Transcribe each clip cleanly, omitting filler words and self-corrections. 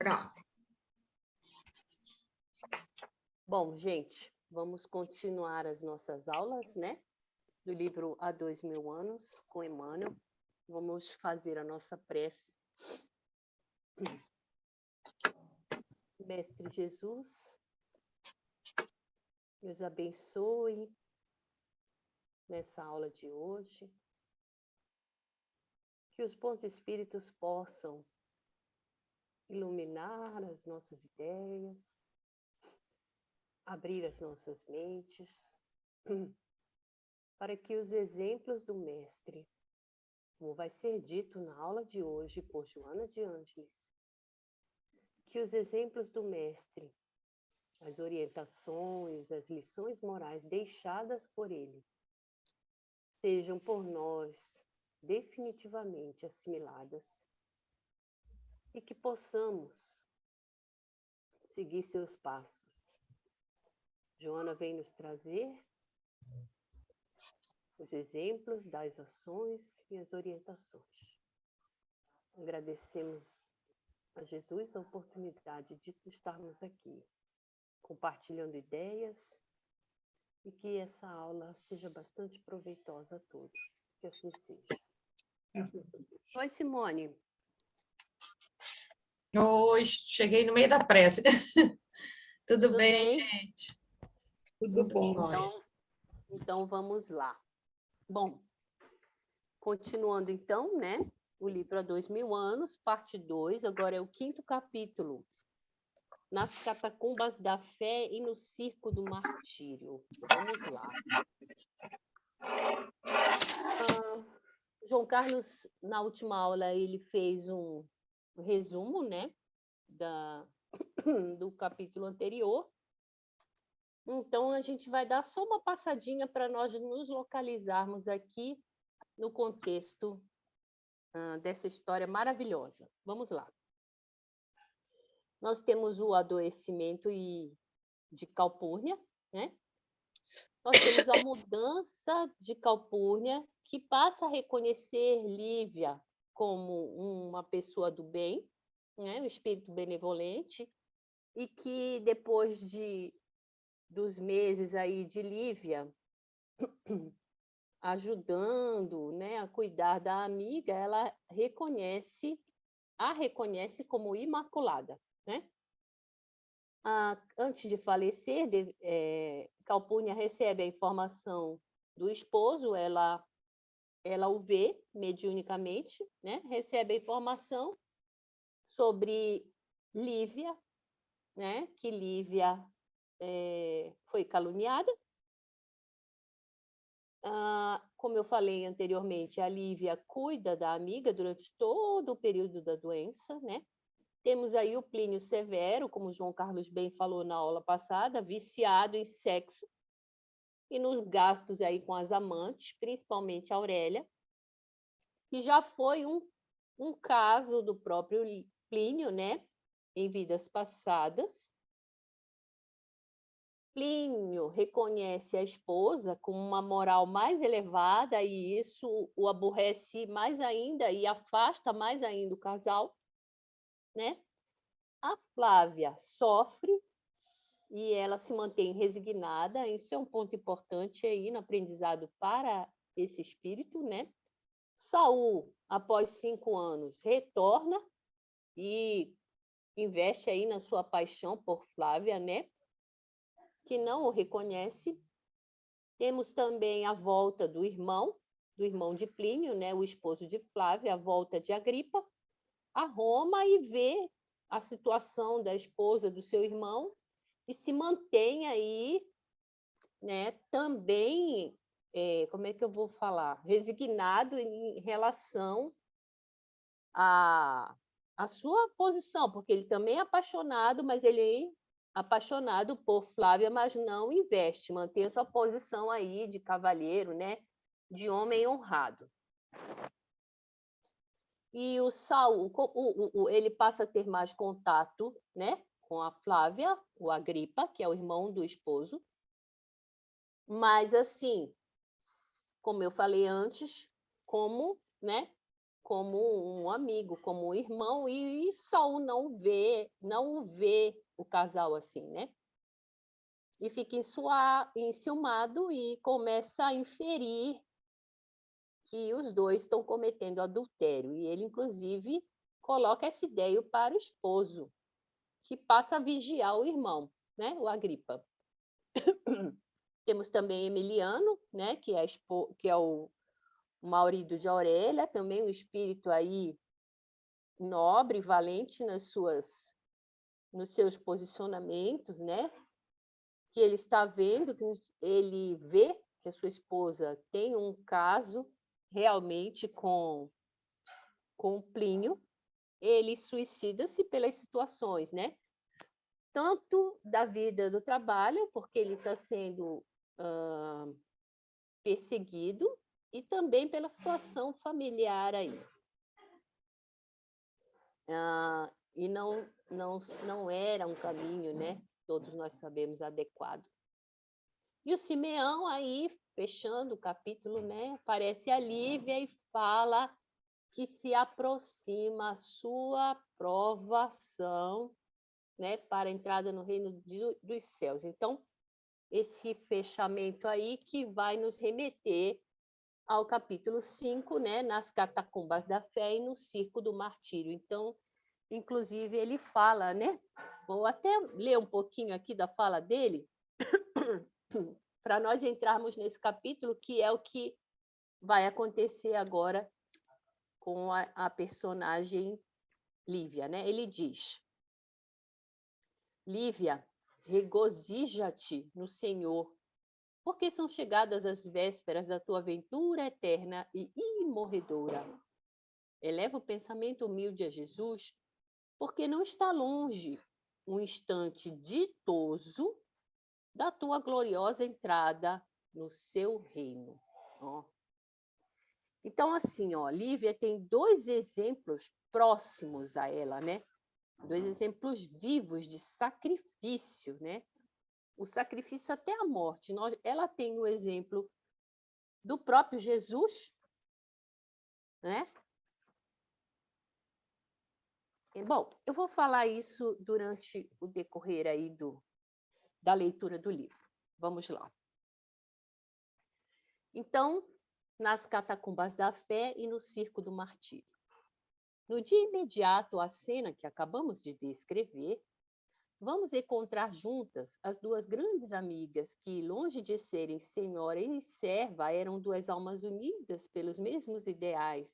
Pronto. Bom, gente, vamos continuar as nossas aulas, né? Do livro Há 2000 anos, com Emmanuel. Vamos fazer a nossa prece. Mestre Jesus, nos abençoe nessa aula de hoje. Que os bons espíritos possam iluminar as nossas ideias, abrir as nossas mentes, para que os exemplos do Mestre, como vai ser dito na aula de hoje por Joana de Ângeles, que os exemplos do Mestre, as orientações, as lições morais deixadas por ele, sejam por nós definitivamente assimiladas e que possamos seguir seus passos. Joana vem nos trazer os exemplos das ações e as orientações. Agradecemos a Jesus a oportunidade de estarmos aqui, compartilhando ideias, e que essa aula seja bastante proveitosa a todos. Que assim seja. Oi, Simone. Oi, cheguei no meio da prece. Tudo bem, gente? Tudo bom. Então, vamos lá. Bom, continuando então, né? O livro Há 2000 anos, parte 2, agora é o 5º capítulo. Nas catacumbas da fé e no circo do martírio. Vamos lá. João Carlos, na última aula, ele fez um resumo, né, do capítulo anterior. Então, a gente vai dar só uma passadinha para nós nos localizarmos aqui no contexto dessa história maravilhosa. Vamos lá. Nós temos o adoecimento de Calpurnia, né? Nós temos a mudança de Calpurnia, que passa a reconhecer Lívia como uma pessoa do bem, né? Um espírito benevolente, e que depois dos meses aí de Lívia ajudando, né, a cuidar da amiga, ela a reconhece como imaculada, né? Antes de falecer, Calpurnia recebe a informação do esposo, ela o vê mediunicamente, né? Recebe a informação sobre Lívia, né? Que Lívia foi caluniada. Como eu falei anteriormente, a Lívia cuida da amiga durante todo o período da doença, né? Temos aí o Plínio Severo, como o João Carlos bem falou na aula passada, viciado em sexo e nos gastos aí com as amantes, principalmente a Aurélia, que já foi um caso do próprio Plínio, né? Em vidas passadas. Plínio reconhece a esposa com uma moral mais elevada e isso o aborrece mais ainda e afasta mais ainda o casal, né? A Flávia sofre e ela se mantém resignada. Isso é um ponto importante aí no aprendizado para esse espírito, né? Saul, após 5 anos, retorna e investe aí na sua paixão por Flávia, né? Que não o reconhece. Temos também a volta do irmão de Plínio, né? O esposo de Flávia, a volta de Agripa a Roma e vê a situação da esposa do seu irmão e se mantém aí, né, também, como é que eu vou falar? Resignado em relação à sua posição, porque ele também é apaixonado, mas ele é apaixonado por Flávia, mas não investe, mantém a sua posição aí de cavalheiro, né, de homem honrado. E o Saul, ele passa a ter mais contato, né, com a Flávia, o Agripa, que é o irmão do esposo. Mas, assim, como eu falei antes, como como um amigo, como um irmão, e Saul não vê o casal assim, né? E fica enciumado e começa a inferir que os dois estão cometendo adultério. E ele, inclusive, coloca essa ideia para o esposo, que passa a vigiar o irmão, né? O Agripa. Temos também Emiliano, né? Que é o marido de Aurélia, também um espírito aí nobre, valente nos seus posicionamentos, né? Que ele está vendo, que ele vê que a sua esposa tem um caso realmente com Plínio, ele suicida-se pelas situações, né? Tanto da vida do trabalho, porque ele está sendo perseguido, e também pela situação familiar aí. E não era um caminho, né? Todos nós sabemos, adequado. E o Simeão aí, fechando o capítulo, né? Aparece a Lívia e fala que se aproxima a sua provação, né? Para a entrada no reino dos céus. Então, esse fechamento aí que vai nos remeter ao capítulo 5, né? Nas catacumbas da fé e no circo do martírio. Então, inclusive, ele fala, né? Vou até ler um pouquinho aqui da fala dele, para nós entrarmos nesse capítulo, que é o que vai acontecer agora com a personagem Lívia, né? Ele diz: Lívia, regozija-te no Senhor, porque são chegadas as vésperas da tua aventura eterna e imorredora. Eleva o pensamento humilde a Jesus, porque não está longe um instante ditoso da tua gloriosa entrada no seu reino. Ó. Então, assim, ó, Lívia tem dois exemplos próximos a ela, né? Dois exemplos vivos de sacrifício, né? O sacrifício até a morte. Ela tem o exemplo do próprio Jesus, né? Bom, eu vou falar isso durante o decorrer aí da leitura do livro. Vamos lá. Então, nas catacumbas da fé e no circo do martírio. No dia imediato à cena que acabamos de descrever, vamos encontrar juntas as duas grandes amigas que, longe de serem senhora e serva, eram duas almas unidas pelos mesmos ideais,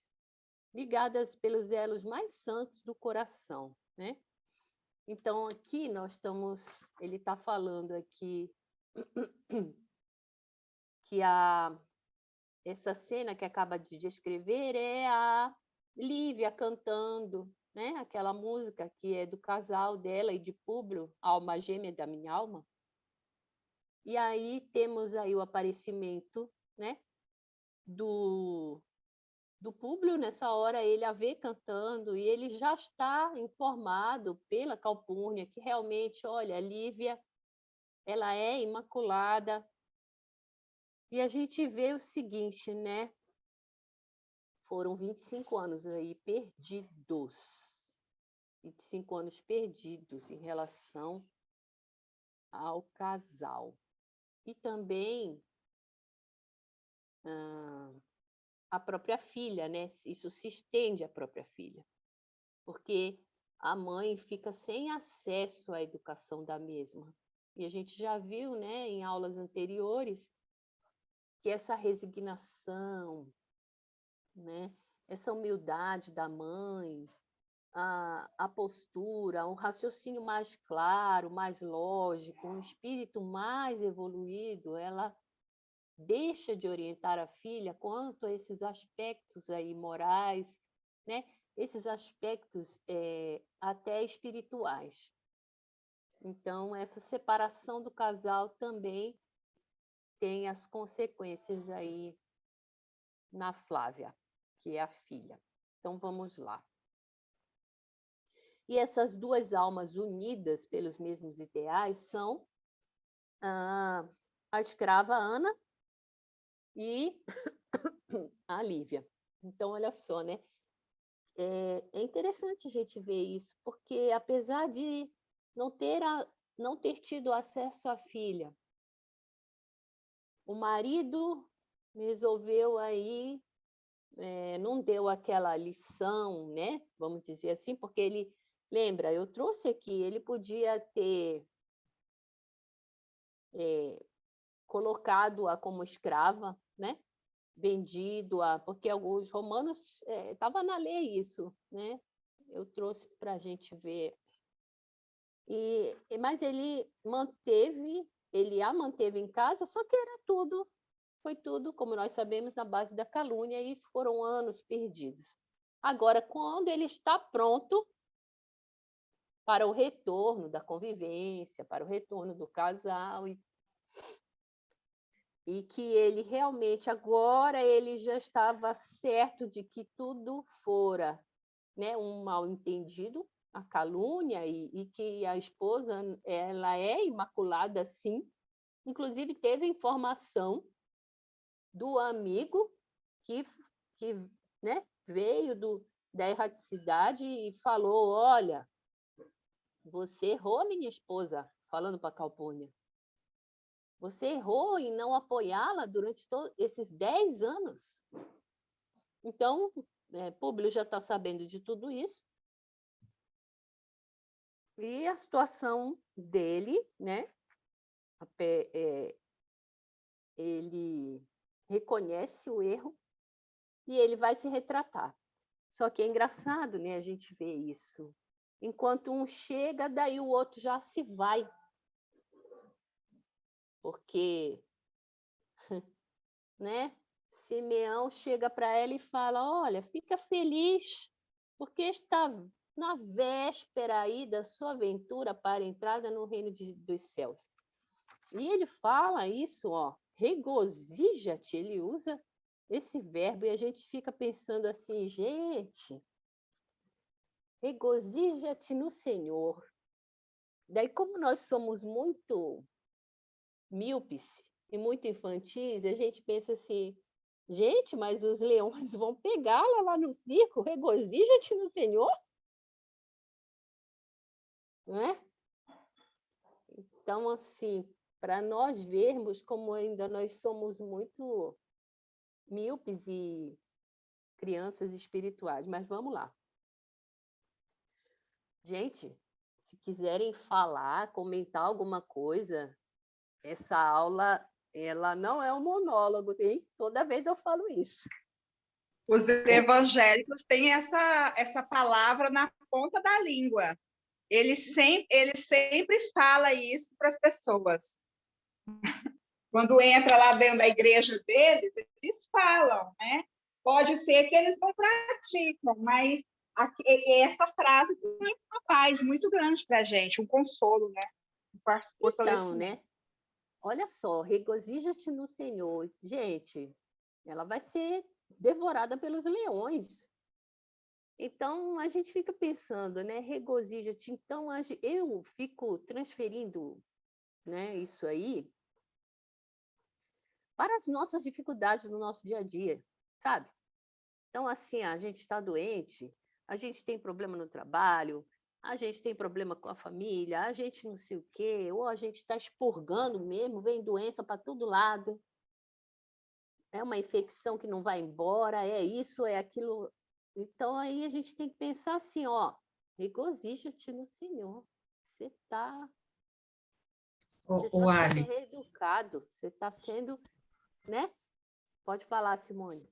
ligadas pelos elos mais santos do coração, né? Então, aqui ele está falando aqui que essa cena que acaba de descrever é a Lívia cantando, né? Aquela música que é do casal dela e de Públio, Alma Gêmea da Minha Alma. E aí temos aí o aparecimento, né? Do Públio, nessa hora ele a vê cantando e ele já está informado pela Calpurnia que realmente, olha, a Lívia, ela é imaculada. E a gente vê o seguinte, né? Foram 25 anos aí perdidos. 25 anos perdidos em relação ao casal. E também a própria filha, né? Isso se estende à própria filha. Porque a mãe fica sem acesso à educação da mesma. E a gente já viu, né, em aulas anteriores, que essa resignação, né, essa humildade da mãe, a postura, um raciocínio mais claro, mais lógico, um espírito mais evoluído, ela deixa de orientar a filha quanto a esses aspectos aí morais, né? Esses aspectos até espirituais. Então, essa separação do casal também tem as consequências aí na Flávia, que é a filha. Então, vamos lá. E essas duas almas unidas pelos mesmos ideais são a escrava Ana e a Lívia. Então, olha só, né? é interessante a gente ver isso, porque apesar de não ter tido acesso à filha, o marido resolveu aí, não deu aquela lição, né? Vamos dizer assim, porque ele, lembra, eu trouxe aqui, ele podia ter colocado-a como escrava, né? Vendido-a, porque alguns romanos, estava na lei isso, né? Eu trouxe para a gente ver. Mas ele a manteve em casa, só que foi tudo, como nós sabemos, na base da calúnia, e isso foram anos perdidos. Agora, quando ele está pronto para o retorno da convivência, para o retorno do casal, e que ele realmente, agora ele já estava certo de que tudo fora, né, um mal-entendido, a calúnia, e que a esposa ela é imaculada, sim. Inclusive, teve informação do amigo que né, veio da erraticidade e falou: olha, você errou, minha esposa, falando para Calpurnia. Você errou em não apoiá-la durante esses 10 anos. Então, Públio já está sabendo de tudo isso. E a situação dele, né? Ele reconhece o erro e ele vai se retratar. Só que é engraçado, né? A gente vê isso. Enquanto um chega, daí o outro já se vai. Porque, né? Simeão chega para ela e fala: olha, fica feliz, porque está na véspera aí da sua aventura para a entrada no reino dos céus. E ele fala isso, ó, regozija-te, ele usa esse verbo, e a gente fica pensando assim, gente, regozija-te no Senhor. Daí, como nós somos muito míopes e muito infantis, a gente pensa assim: gente, mas os leões vão pegá-la lá no circo, regozija-te no Senhor? Não é? Então, assim, para nós vermos como ainda nós somos muito míopes e crianças espirituais. Mas vamos lá. Gente, se quiserem falar, comentar alguma coisa, essa aula, ela não é um monólogo, hein? Toda vez eu falo isso. Os evangélicos têm essa palavra na ponta da língua. Ele sempre fala isso para as pessoas. Quando entra lá dentro da igreja deles, eles falam, né? Pode ser que eles não praticam, mas essa frase tem uma paz muito grande para a gente, um consolo, né? Um fortalecimento. Então, né? Olha só, regozija-te no Senhor. Gente, ela vai ser devorada pelos leões. Então, a gente fica pensando, né? Regozija-te. Então, eu fico transferindo, né, isso aí para as nossas dificuldades no nosso dia a dia, sabe? Então, assim, a gente está doente, a gente tem problema no trabalho, a gente tem problema com a família, a gente não sei o quê, ou a gente está expurgando mesmo, vem doença para todo lado. É uma infecção que não vai embora, é isso, é aquilo. Então, aí a gente tem que pensar assim, ó, regozija-te no Senhor. Você está sendo reeducado, você está sendo, né? Pode falar, Simone.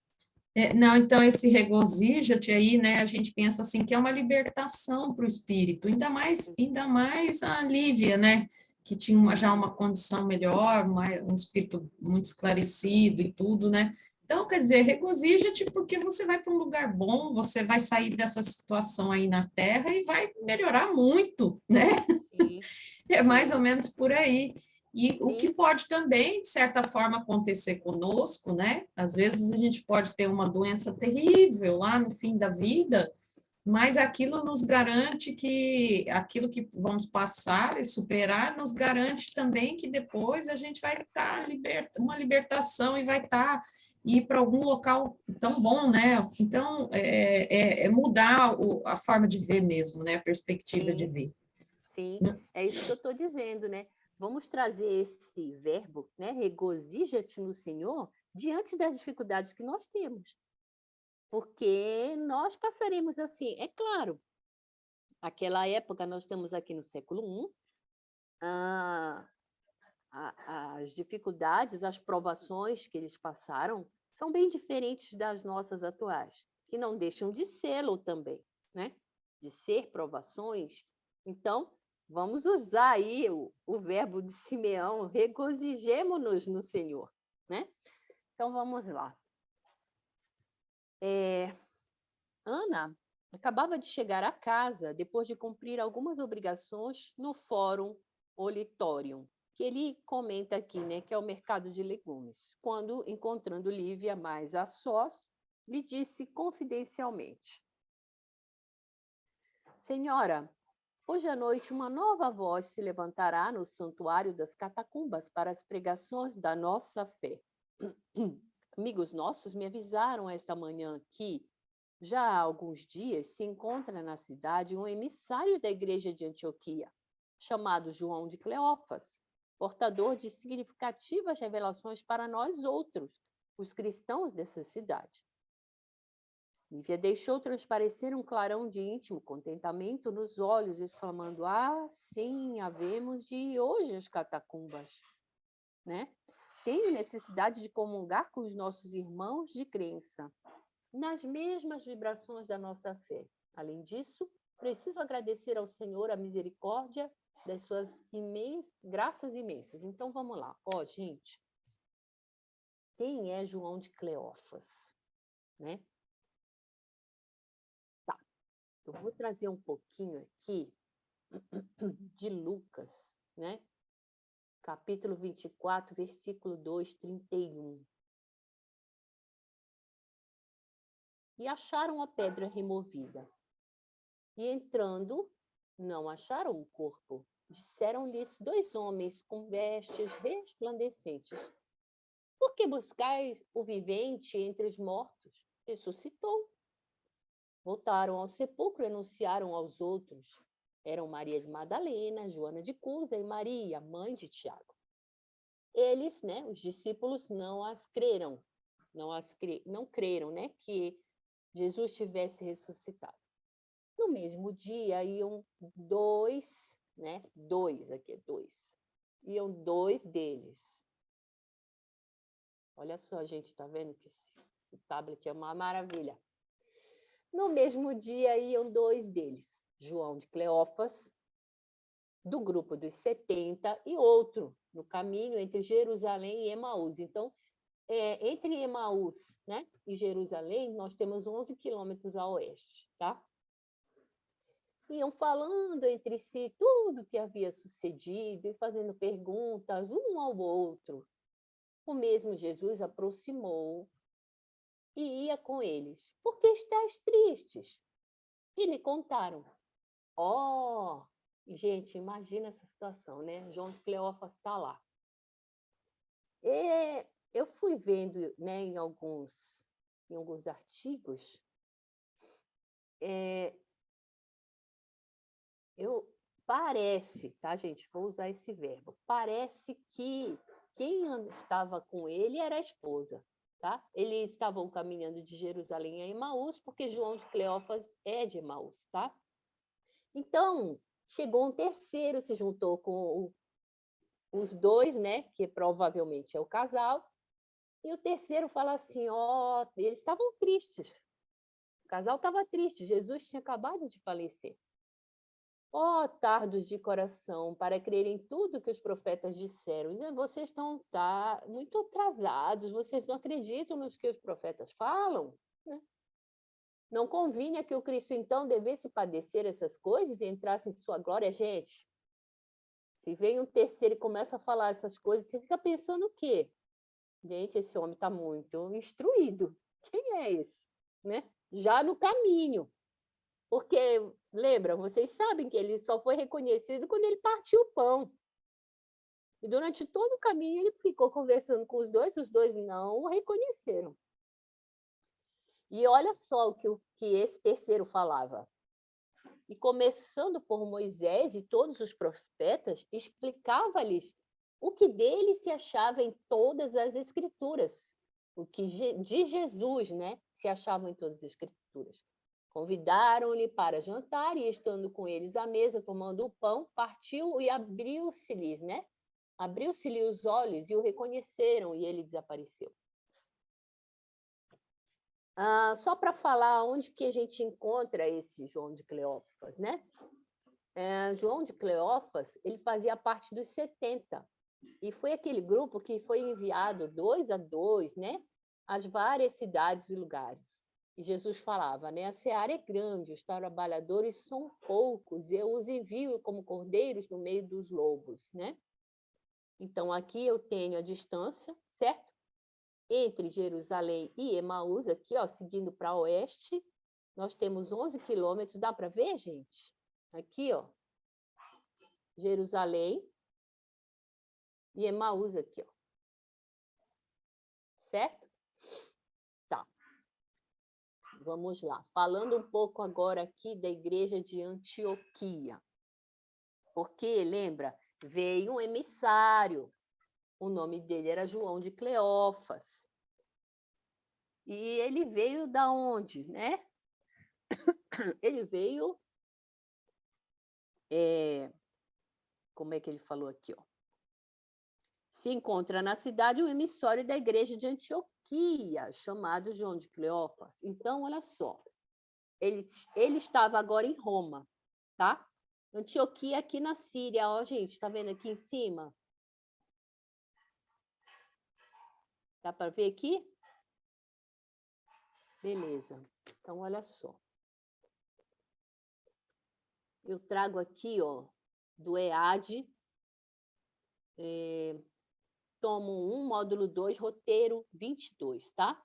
Não, então esse regozija-te aí, né, a gente pensa assim que é uma libertação para o espírito, ainda mais a Lívia, né, que tinha já uma condição melhor, um espírito muito esclarecido e tudo, né, então, quer dizer, regozija-te porque você vai para um lugar bom, você vai sair dessa situação aí na Terra e vai melhorar muito, né, é mais ou menos por aí. E o que pode também, de certa forma, acontecer conosco, né? Às vezes a gente pode ter uma doença terrível lá no fim da vida, mas aquilo nos garante que aquilo que vamos passar e superar nos garante também que depois a gente vai estar uma libertação e vai estar ir para algum local tão bom, né? Então é mudar a forma de ver mesmo, né? A perspectiva de Sim, ver. sim, é isso que eu estou dizendo, né? Vamos trazer esse verbo, né? Regozija-te no Senhor diante das dificuldades que nós temos. Porque nós passaremos assim, é claro, aquela época, nós estamos aqui no século I, as dificuldades, as provações que eles passaram são bem diferentes das nossas atuais, que não deixam de sê-lo também, né? De ser provações. Então, vamos usar aí o verbo de Simeão, regozijemo-nos no Senhor, né? Então, vamos lá. Ana acabava de chegar a casa depois de cumprir algumas obrigações no Fórum Olitorium, que ele comenta aqui, né, que é o mercado de legumes, quando, encontrando Lívia mais a sós, lhe disse confidencialmente: Senhora, hoje à noite uma nova voz se levantará no santuário das catacumbas para as pregações da nossa fé. Amigos nossos me avisaram esta manhã que, já há alguns dias, se encontra na cidade um emissário da igreja de Antioquia, chamado João de Cleófas, portador de significativas revelações para nós outros, os cristãos dessa cidade. Lívia deixou transparecer um clarão de íntimo contentamento nos olhos, exclamando: Ah, sim, havemos de ir hoje às catacumbas, né? Tenho necessidade de comungar com os nossos irmãos de crença nas mesmas vibrações da nossa fé. Além disso, preciso agradecer ao Senhor a misericórdia das suas graças imensas. Então, vamos lá. Gente, quem é João de Cleófas? Né? Tá, eu vou trazer um pouquinho aqui de Lucas, né? Capítulo 24, versículo 2, 31. E acharam a pedra removida. E entrando, não acharam o corpo. Disseram-lhes 2 homens com vestes resplandecentes: Por que buscais o vivente entre os mortos? Ressuscitou. Voltaram ao sepulcro e anunciaram aos outros. Eram Maria de Madalena, Joana de Cusa e Maria, mãe de Tiago. Eles, né, os discípulos, não creram, né, que Jesus tivesse ressuscitado. No mesmo dia, iam 2, né? 2, aqui é 2. Iam 2 deles. Olha só, gente, tá vendo que esse tablet é uma maravilha. No mesmo dia, iam 2 deles. João de Cleófas, do grupo dos 70, e outro, no caminho entre Jerusalém e Emaús. Então, entre Emaús, né, e Jerusalém, nós temos 11 quilômetros a oeste, tá? Iam falando entre si tudo o que havia sucedido e fazendo perguntas um ao outro. O mesmo Jesus aproximou e ia com eles. Por que estáis tristes? E lhe contaram. Gente, imagina essa situação, né? João de Cleófas está lá. Eu fui vendo, né, em alguns artigos, parece, tá, gente? Vou usar esse verbo. Parece que quem estava com ele era a esposa, tá? Eles estavam caminhando de Jerusalém a Emaús, porque João de Cleófas é de Emaús, tá? Então, chegou um terceiro, se juntou com os 2, né? Que provavelmente é o casal. E o terceiro fala assim: eles estavam tristes. O casal estava triste. Jesus tinha acabado de falecer. Tardos de coração, para crer em tudo que os profetas disseram. Vocês estão muito atrasados, vocês não acreditam nos que os profetas falam? Né? Não convinha que o Cristo, então, devesse padecer essas coisas e entrasse em sua glória? Gente, se vem um terceiro e começa a falar essas coisas, você fica pensando o quê? Gente, esse homem está muito instruído. Quem é esse? Né? Já no caminho. Porque, lembra, vocês sabem que ele só foi reconhecido quando ele partiu o pão. E durante todo o caminho ele ficou conversando com os dois não o reconheceram. E olha só o que esse terceiro falava. E começando por Moisés e todos os profetas, explicava-lhes o que dele se achava em todas as escrituras, o que de Jesus, né, se achava em todas as escrituras. Convidaram-lhe para jantar e, estando com eles à mesa, tomando o pão, partiu e abriu-se-lhes, né? Abriu-se-lhe os olhos e o reconheceram e ele desapareceu. Só para falar onde que a gente encontra esse João de Cleófas, né? João de Cleófas, ele fazia parte dos 70, e foi aquele grupo que foi enviado 2 a 2, né? Às várias cidades e lugares. E Jesus falava, né? A seara é grande, os trabalhadores são poucos, eu os envio como cordeiros no meio dos lobos, né? Então, aqui eu tenho a distância, certo? Entre Jerusalém e Emaús, aqui, ó, seguindo para oeste, nós temos 11 quilômetros. Dá para ver, gente? Aqui, ó, Jerusalém e Emaús aqui, ó. Certo? Tá. Vamos lá. Falando um pouco agora aqui da igreja de Antioquia. Porque, lembra, veio um emissário. O nome dele era João de Cleófas. E ele veio da onde, né? Ele veio... como é que ele falou aqui, ó? Se encontra na cidade um emissório da igreja de Antioquia, chamado João de Cleófas. Então, olha só, ele estava agora em Roma, tá? Antioquia aqui na Síria, ó, gente, tá vendo aqui em cima? Dá para ver aqui? Beleza. Então, olha só. Eu trago aqui, ó, do EAD, tomo 1, módulo 2, roteiro 22, tá?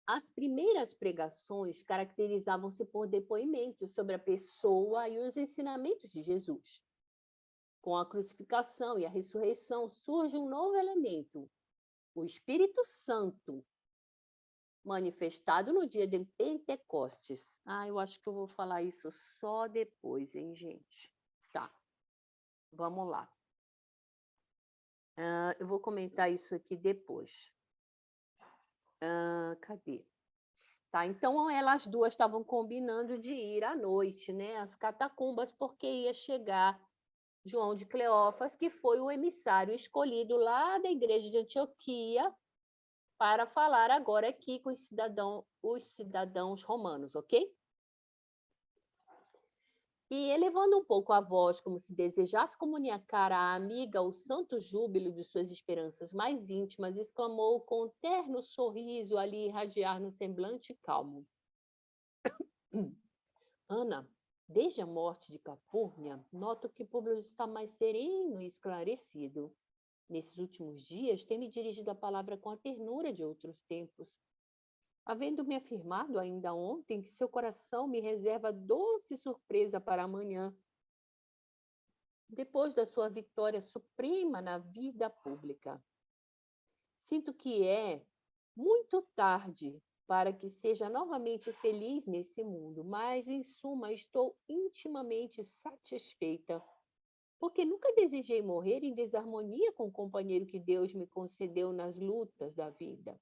As primeiras pregações caracterizavam-se por depoimentos sobre a pessoa e os ensinamentos de Jesus. Com a crucificação e a ressurreição surge um novo elemento, o Espírito Santo, manifestado no dia de Pentecostes. Eu acho que eu vou falar isso só depois, hein, gente? Tá, vamos lá. Eu vou comentar isso aqui depois. Cadê? Tá, então elas duas estavam combinando de ir à noite, né, às catacumbas, porque ia chegar João de Cleófas, que foi o emissário escolhido lá da igreja de Antioquia para falar agora aqui com os cidadãos romanos, ok? E elevando um pouco a voz, como se desejasse comunicar à amiga o santo júbilo de suas esperanças mais íntimas, exclamou com um terno sorriso ali irradiar no semblante calmo. Ana, desde a morte de Capúrnia, noto que Públio está mais sereno e esclarecido. Nesses últimos dias, tem me dirigido a palavra com a ternura de outros tempos, havendo-me afirmado ainda ontem que seu coração me reserva doce surpresa para amanhã, depois da sua vitória suprema na vida pública. Sinto que é muito tarde para que seja novamente feliz nesse mundo, mas, em suma, estou intimamente satisfeita, porque nunca desejei morrer em desarmonia com o companheiro que Deus me concedeu nas lutas da vida.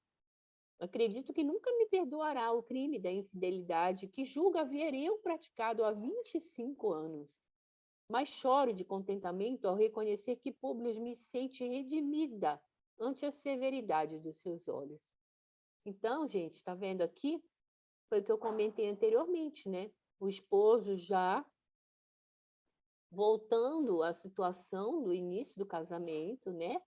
Acredito que nunca me perdoará o crime da infidelidade que julgo haver eu praticado há 25 anos. Mas choro de contentamento ao reconhecer que Públio me sente redimida ante a severidade dos seus olhos. Então, gente, está vendo aqui? Foi o que eu comentei anteriormente, né? O esposo já voltando à situação do início do casamento, né?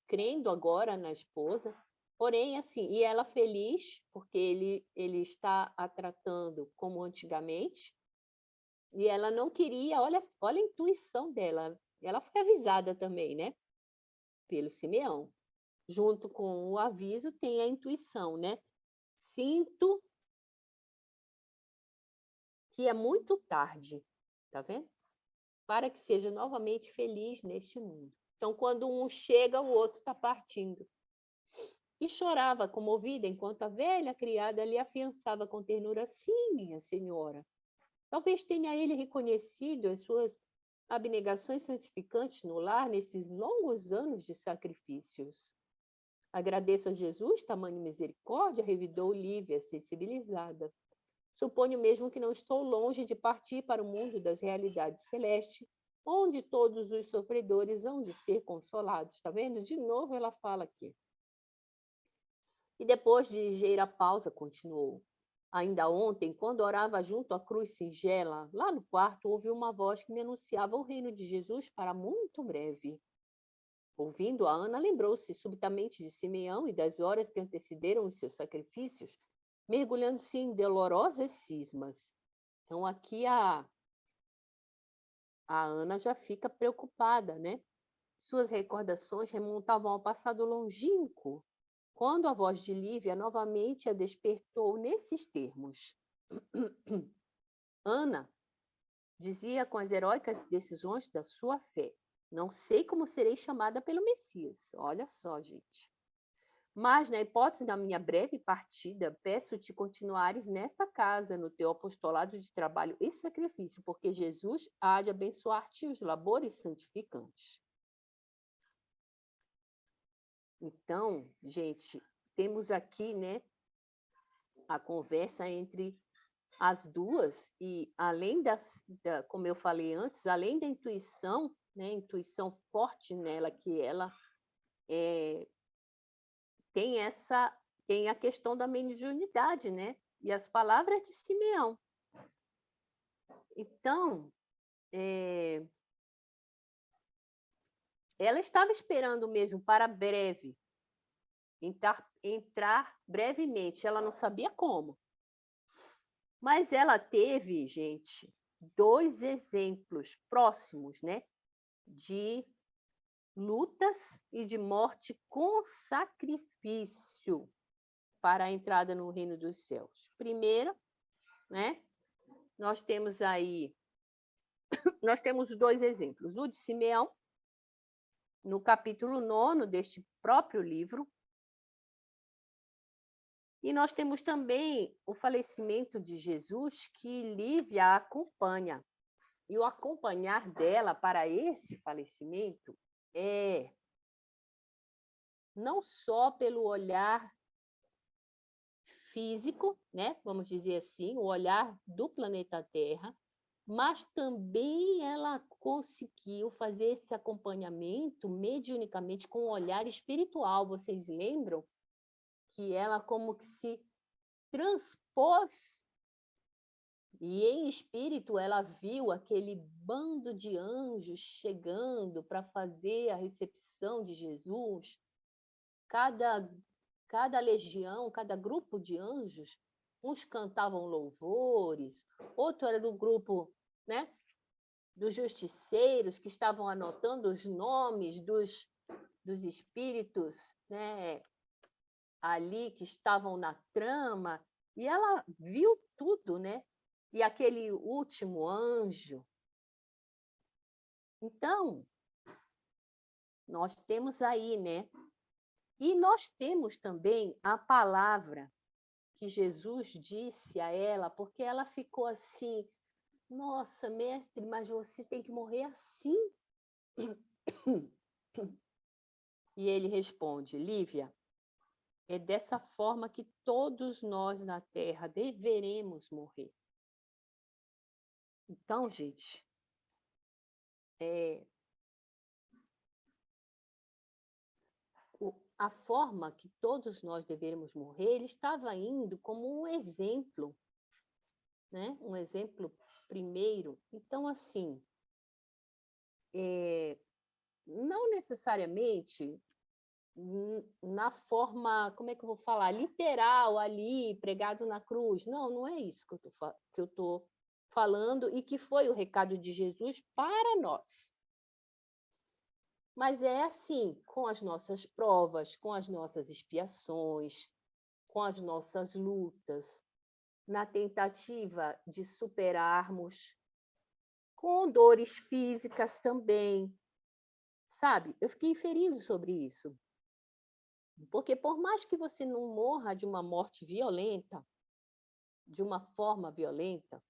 Crendo agora na esposa, porém, assim, e ela feliz, porque ele está a tratando como antigamente, e ela não queria, olha a intuição dela, ela foi avisada também, né? Pelo Simeão. Junto com o aviso tem a intuição, né? Sinto que é muito tarde, tá vendo? Para que seja novamente feliz neste mundo. Então, quando um chega, o outro está partindo. E chorava comovida, enquanto a velha criada lhe afiançava com ternura: sim, minha senhora. Talvez tenha ele reconhecido as suas abnegações santificantes no lar nesses longos anos de sacrifícios. Agradeço a Jesus tamanha misericórdia, revidou Lívia, sensibilizada. Suponho mesmo que não estou longe de partir para o mundo das realidades celestes, onde todos os sofredores hão de ser consolados. Está vendo? De novo ela fala aqui. E depois de ligeira pausa, continuou. Ainda ontem, quando orava junto à cruz singela, lá no quarto, ouvi uma voz que me anunciava o reino de Jesus para muito breve. Ouvindo, a Ana lembrou-se subitamente de Simeão e das horas que antecederam os seus sacrifícios, mergulhando-se em dolorosas cismas. Então, aqui a Ana já fica preocupada, né? Suas recordações remontavam ao passado longínquo, quando a voz de Lívia novamente a despertou nesses termos. Ana, dizia com as heróicas decisões da sua fé, não sei como serei chamada pelo Messias. Olha só, gente. Mas, na hipótese da minha breve partida, peço-te continuares nesta casa, no teu apostolado de trabalho e sacrifício, porque Jesus há de abençoar-te os labores santificantes. Então, gente, temos aqui, né, a conversa entre as duas e além como eu falei antes, além da intuição, né, intuição forte nela, que ela tem a questão da mediunidade, né, e as palavras de Simeão. Então, ela estava esperando mesmo para breve, entrar brevemente, ela não sabia como. Mas ela teve, gente, 2 exemplos próximos, né, de lutas e de morte com sacrifício para a entrada no reino dos céus. Primeiro, né, nós temos 2 exemplos. O de Simeão, no capítulo 9 deste próprio livro, e nós temos também o falecimento de Jesus, que Lívia a acompanha. E o acompanhar dela para esse falecimento é não só pelo olhar físico, né? Vamos dizer assim, o olhar do planeta Terra, mas também ela conseguiu fazer esse acompanhamento mediunicamente com um olhar espiritual. Vocês lembram que ela como que se transpôs e em espírito ela viu aquele bando de anjos chegando para fazer a recepção de Jesus. Cada legião, cada grupo de anjos, uns cantavam louvores, outro era do grupo, né, dos justiceiros que estavam anotando os nomes dos espíritos, né, ali que estavam na trama, e ela viu tudo, né? E aquele último anjo. Então, nós temos aí, né? E nós temos também a palavra que Jesus disse a ela, porque ela ficou assim: nossa, mestre, mas você tem que morrer assim? E ele responde: Lívia, é dessa forma que todos nós na Terra deveremos morrer. Então, gente, a forma que todos nós deveríamos morrer, ele estava indo como um exemplo, né? Um exemplo primeiro. Então, assim, não necessariamente na forma, como é que eu vou falar, literal ali, pregado na cruz. Não, não é isso que eu estou falando e que foi o recado de Jesus para nós. Mas é assim, com as nossas provas, com as nossas expiações, com as nossas lutas, na tentativa de superarmos, com dores físicas também, sabe? Eu fiquei ferido sobre isso. Porque por mais que você não morra de uma morte violenta, de uma forma violenta,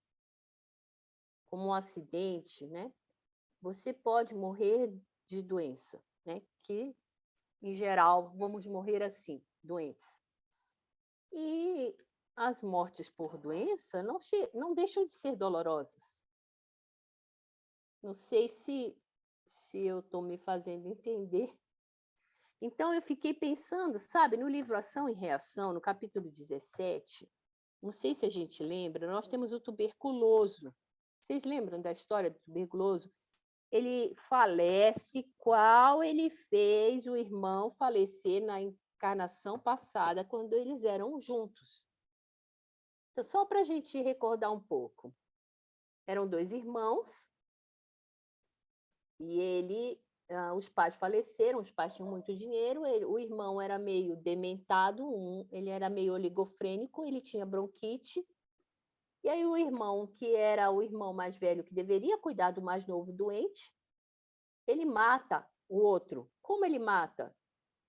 como um acidente, né? Você pode morrer de doença, né? Que, em geral, vamos morrer assim, doentes. E as mortes por doença não deixam de ser dolorosas. Não sei se eu estou me fazendo entender. Então, eu fiquei pensando, sabe, no livro Ação e Reação, no capítulo 17, não sei se a gente lembra, nós temos o tuberculoso. Vocês lembram da história do tuberculoso? Ele falece qual ele fez o irmão falecer na encarnação passada, quando eles eram juntos. Então, só para a gente recordar um pouco. Eram 2 irmãos, e os pais faleceram, os pais tinham muito dinheiro, o irmão era meio dementado, ele era meio oligofrênico, ele tinha bronquite, e aí o irmão, que era o irmão mais velho, que deveria cuidar do mais novo doente, ele mata o outro. Como ele mata?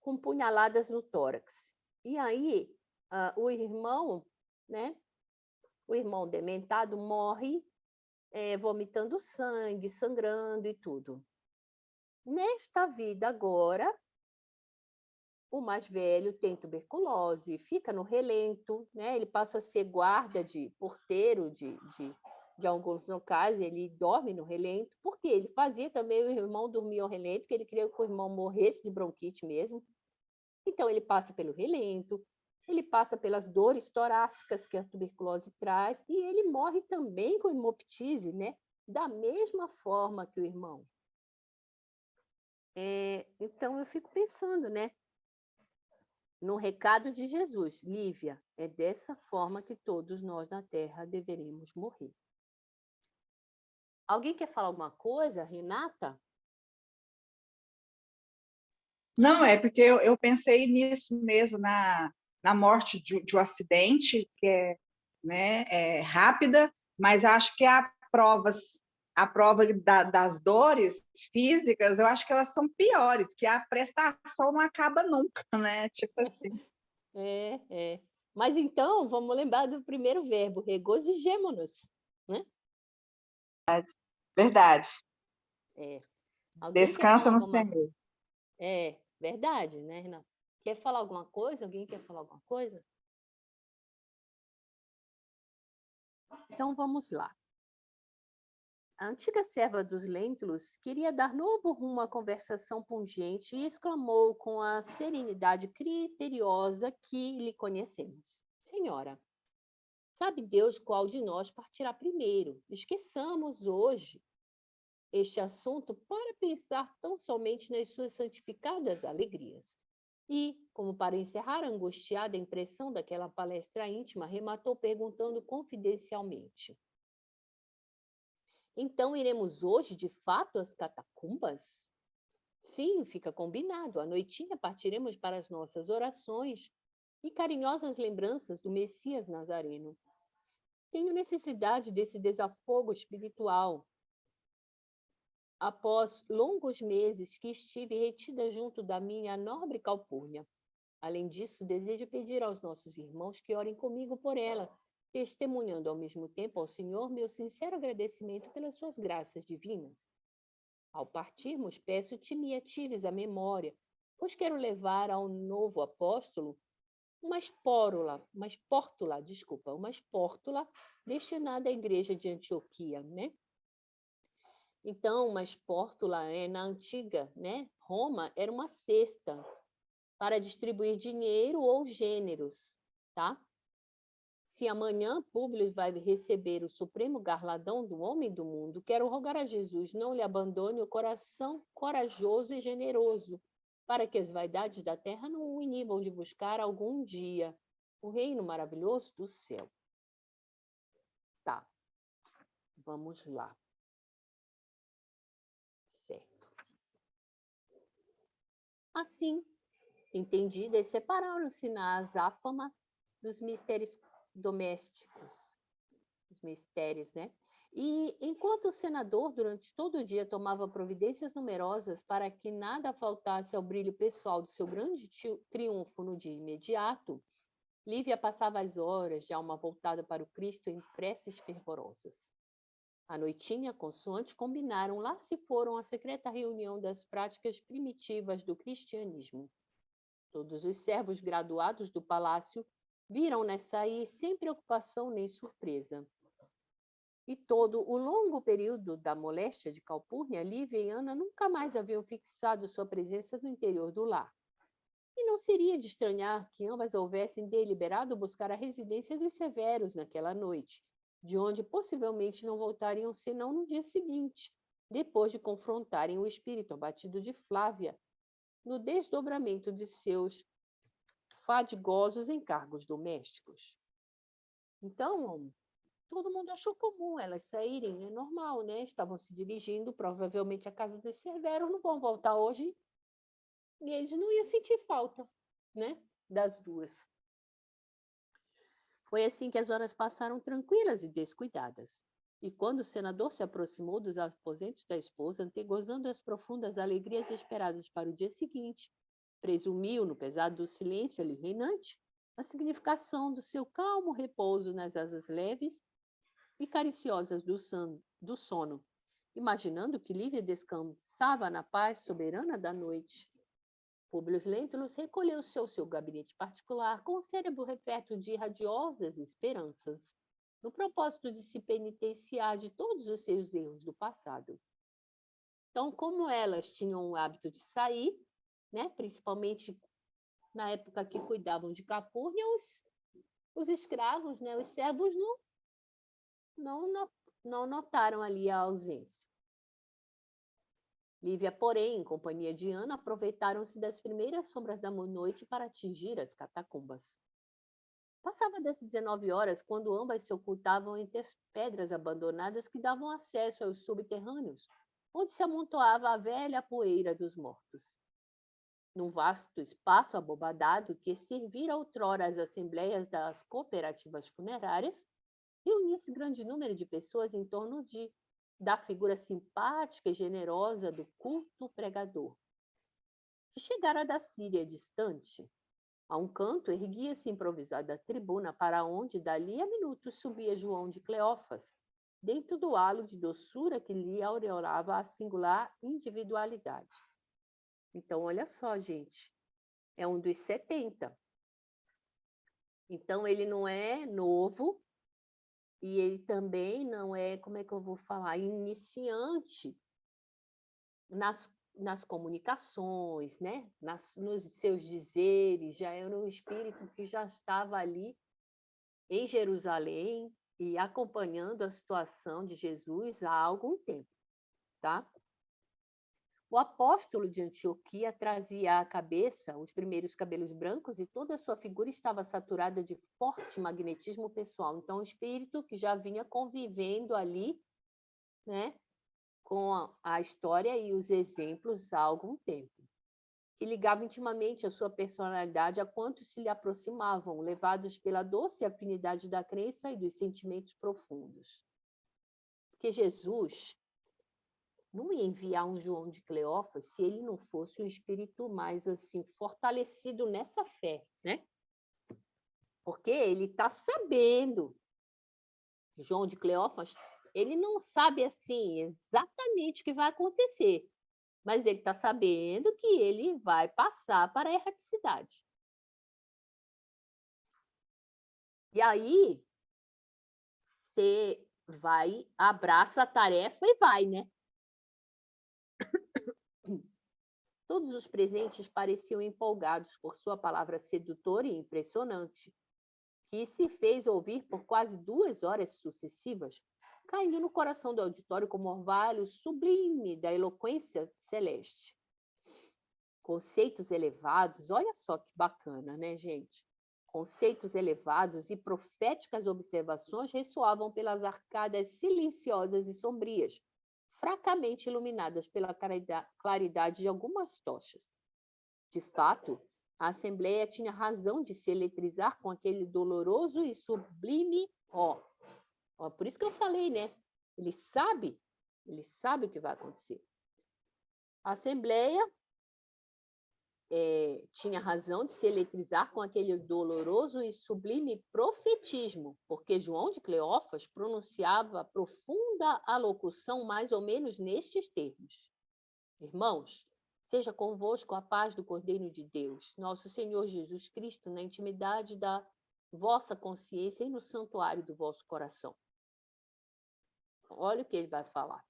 Com punhaladas no tórax. E aí o irmão, né? O irmão dementado morre vomitando sangue, sangrando e tudo. Nesta vida agora, o mais velho tem tuberculose, fica no relento, né? Ele passa a ser guarda de porteiro de alguns locais, ele dorme no relento, porque ele fazia também o irmão dormir ao relento, porque ele queria que o irmão morresse de bronquite mesmo. Então, ele passa pelo relento, ele passa pelas dores torácicas que a tuberculose traz, e ele morre também com hemoptise, né? Da mesma forma que o irmão. Então, eu fico pensando, né? No recado de Jesus, Lívia, é dessa forma que todos nós na Terra deveremos morrer. Alguém quer falar alguma coisa, Renata? Não, é porque eu pensei nisso mesmo, na morte de um acidente, que é rápida, mas acho que a prova das dores físicas, eu acho que elas são piores, que a prestação não acaba nunca, né? Tipo assim. Mas então, vamos lembrar do primeiro verbo, regozijemo-nos, né? Verdade. Descansa no Senhor. Verdade, né, Renata? Quer falar alguma coisa? Alguém quer falar alguma coisa? Então, vamos lá. A antiga serva dos Lentulus queria dar novo rumo à conversação pungente e exclamou com a serenidade criteriosa que lhe conhecemos. Senhora, sabe Deus qual de nós partirá primeiro? Esqueçamos hoje este assunto para pensar tão somente nas suas santificadas alegrias. E, como para encerrar a angustiada impressão daquela palestra íntima, rematou perguntando confidencialmente: então iremos hoje, de fato, às catacumbas? Sim, fica combinado. À noitinha partiremos para as nossas orações e carinhosas lembranças do Messias Nazareno. Tenho necessidade desse desafogo espiritual. Após longos meses que estive retida junto da minha nobre Calpurnia. Além disso, desejo pedir aos nossos irmãos que orem comigo por ela, testemunhando ao mesmo tempo ao Senhor meu sincero agradecimento pelas suas graças divinas. Ao partirmos, peço-te me atives a memória, pois quero levar ao novo apóstolo uma espórtula destinada à igreja de Antioquia, né? Então, uma espórtula na antiga, né, Roma, era uma cesta para distribuir dinheiro ou gêneros, tá? Se amanhã Públio vai receber o supremo galardão do homem do mundo, quero rogar a Jesus não lhe abandone o coração corajoso e generoso, para que as vaidades da terra não o inibam de buscar algum dia o reino maravilhoso do céu. Tá, vamos lá. Certo. Assim, entendidas, separaram-se na azáfama dos domésticos, os mistérios, né? E enquanto o senador, durante todo o dia, tomava providências numerosas para que nada faltasse ao brilho pessoal do seu grande triunfo no dia imediato, Lívia passava as horas de alma voltada para o Cristo em preces fervorosas. À noitinha, consoante combinaram, lá se foram à secreta reunião das práticas primitivas do cristianismo. Todos os servos graduados do palácio viram-na sair sem preocupação nem surpresa. E todo o longo período da moléstia de Calpurnia, Lívia e Ana nunca mais haviam fixado sua presença no interior do lar. E não seria de estranhar que ambas houvessem deliberado buscar a residência dos severos naquela noite, de onde possivelmente não voltariam senão no dia seguinte, depois de confrontarem o espírito abatido de Flávia no desdobramento de seus fadigosos encargos domésticos. Então, todo mundo achou comum elas saírem, é normal, né? Estavam se dirigindo provavelmente à casa dos severos, não vão voltar hoje, e eles não iam sentir falta, né, das duas. Foi assim que as horas passaram tranquilas e descuidadas. E quando o senador se aproximou dos aposentos da esposa, antegozando as profundas alegrias esperadas para o dia seguinte, presumiu, no pesar do silêncio ali reinante, a significação do seu calmo repouso nas asas leves e cariciosas do sono, imaginando que Lívia descansava na paz soberana da noite. Públio Lentulus recolheu-se ao seu gabinete particular com o cérebro repleto de radiosas esperanças, no propósito de se penitenciar de todos os seus erros do passado. Então, como elas tinham o hábito de sair, né, principalmente na época que cuidavam de Calpurnia, os escravos, né, os servos, não notaram ali a ausência. Lívia, porém, em companhia de Ana, aproveitaram-se das primeiras sombras da noite para atingir as catacumbas. Passava das 19 horas quando ambas se ocultavam entre as pedras abandonadas que davam acesso aos subterrâneos, onde se amontoava a velha poeira dos mortos. Num vasto espaço abobadado que servira outrora às assembleias das cooperativas funerárias, reunia-se grande número de pessoas em torno da figura simpática e generosa do culto pregador, que chegara da Síria distante. A um canto erguia-se improvisada tribuna para onde, dali a minutos, subia João de Cleófas, dentro do halo de doçura que lhe aureolava a singular individualidade. Então, olha só, gente, é um dos 70. Então, ele não é novo, e ele também não é, como é que eu vou falar, iniciante nas comunicações, né? Nos seus dizeres, já era um espírito que já estava ali em Jerusalém e acompanhando a situação de Jesus há algum tempo, tá? O apóstolo de Antioquia trazia à cabeça os primeiros cabelos brancos e toda a sua figura estava saturada de forte magnetismo pessoal. Então, o espírito que já vinha convivendo ali, né, com a história e os exemplos há algum tempo, que ligava intimamente a sua personalidade a quantos se lhe aproximavam, levados pela doce afinidade da crença e dos sentimentos profundos. Porque Jesus não ia enviar um João de Cleófas se ele não fosse um espírito mais assim fortalecido nessa fé, né? Porque ele está sabendo. João de Cleófas, ele não sabe assim exatamente o que vai acontecer, mas ele está sabendo que ele vai passar para a erraticidade. E aí você vai, abraça a tarefa e vai, né? Todos os presentes pareciam empolgados por sua palavra sedutora e impressionante, que se fez ouvir por quase 2 horas sucessivas, caindo no coração do auditório como orvalho sublime da eloquência celeste. Conceitos elevados, olha só que bacana, né, gente? Conceitos elevados e proféticas observações ressoavam pelas arcadas silenciosas e sombrias, fracamente iluminadas pela claridade de algumas tochas. De fato, A Assembleia tinha razão de se eletrizar com aquele doloroso e sublime ó. Por isso que eu falei, né? Ele sabe o que vai acontecer. A Assembleia tinha razão de se eletrizar com aquele doloroso e sublime profetismo, porque João de Cleófas pronunciava profunda alocução mais ou menos nestes termos. Irmãos, seja convosco a paz do Cordeiro de Deus, nosso Senhor Jesus Cristo, na intimidade da vossa consciência e no santuário do vosso coração. Olha o que ele vai falar.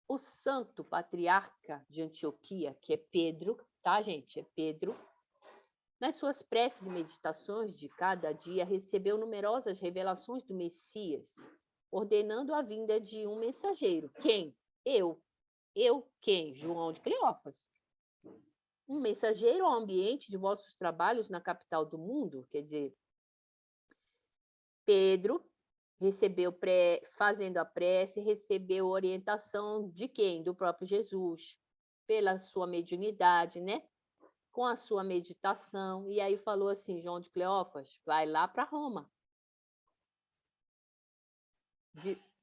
O santo patriarca de Antioquia, que é Pedro, tá, gente? É Pedro. Nas suas preces e meditações de cada dia, recebeu numerosas revelações do Messias, ordenando a vinda de um mensageiro. Quem? Eu. Eu quem? João de Cleófas. Um mensageiro ao ambiente de vossos trabalhos na capital do mundo, quer dizer, Pedro recebeu, fazendo a prece, recebeu orientação de quem? Do próprio Jesus, pela sua mediunidade, né? Com a sua meditação. E aí falou assim, João de Cleófas, vai lá para Roma.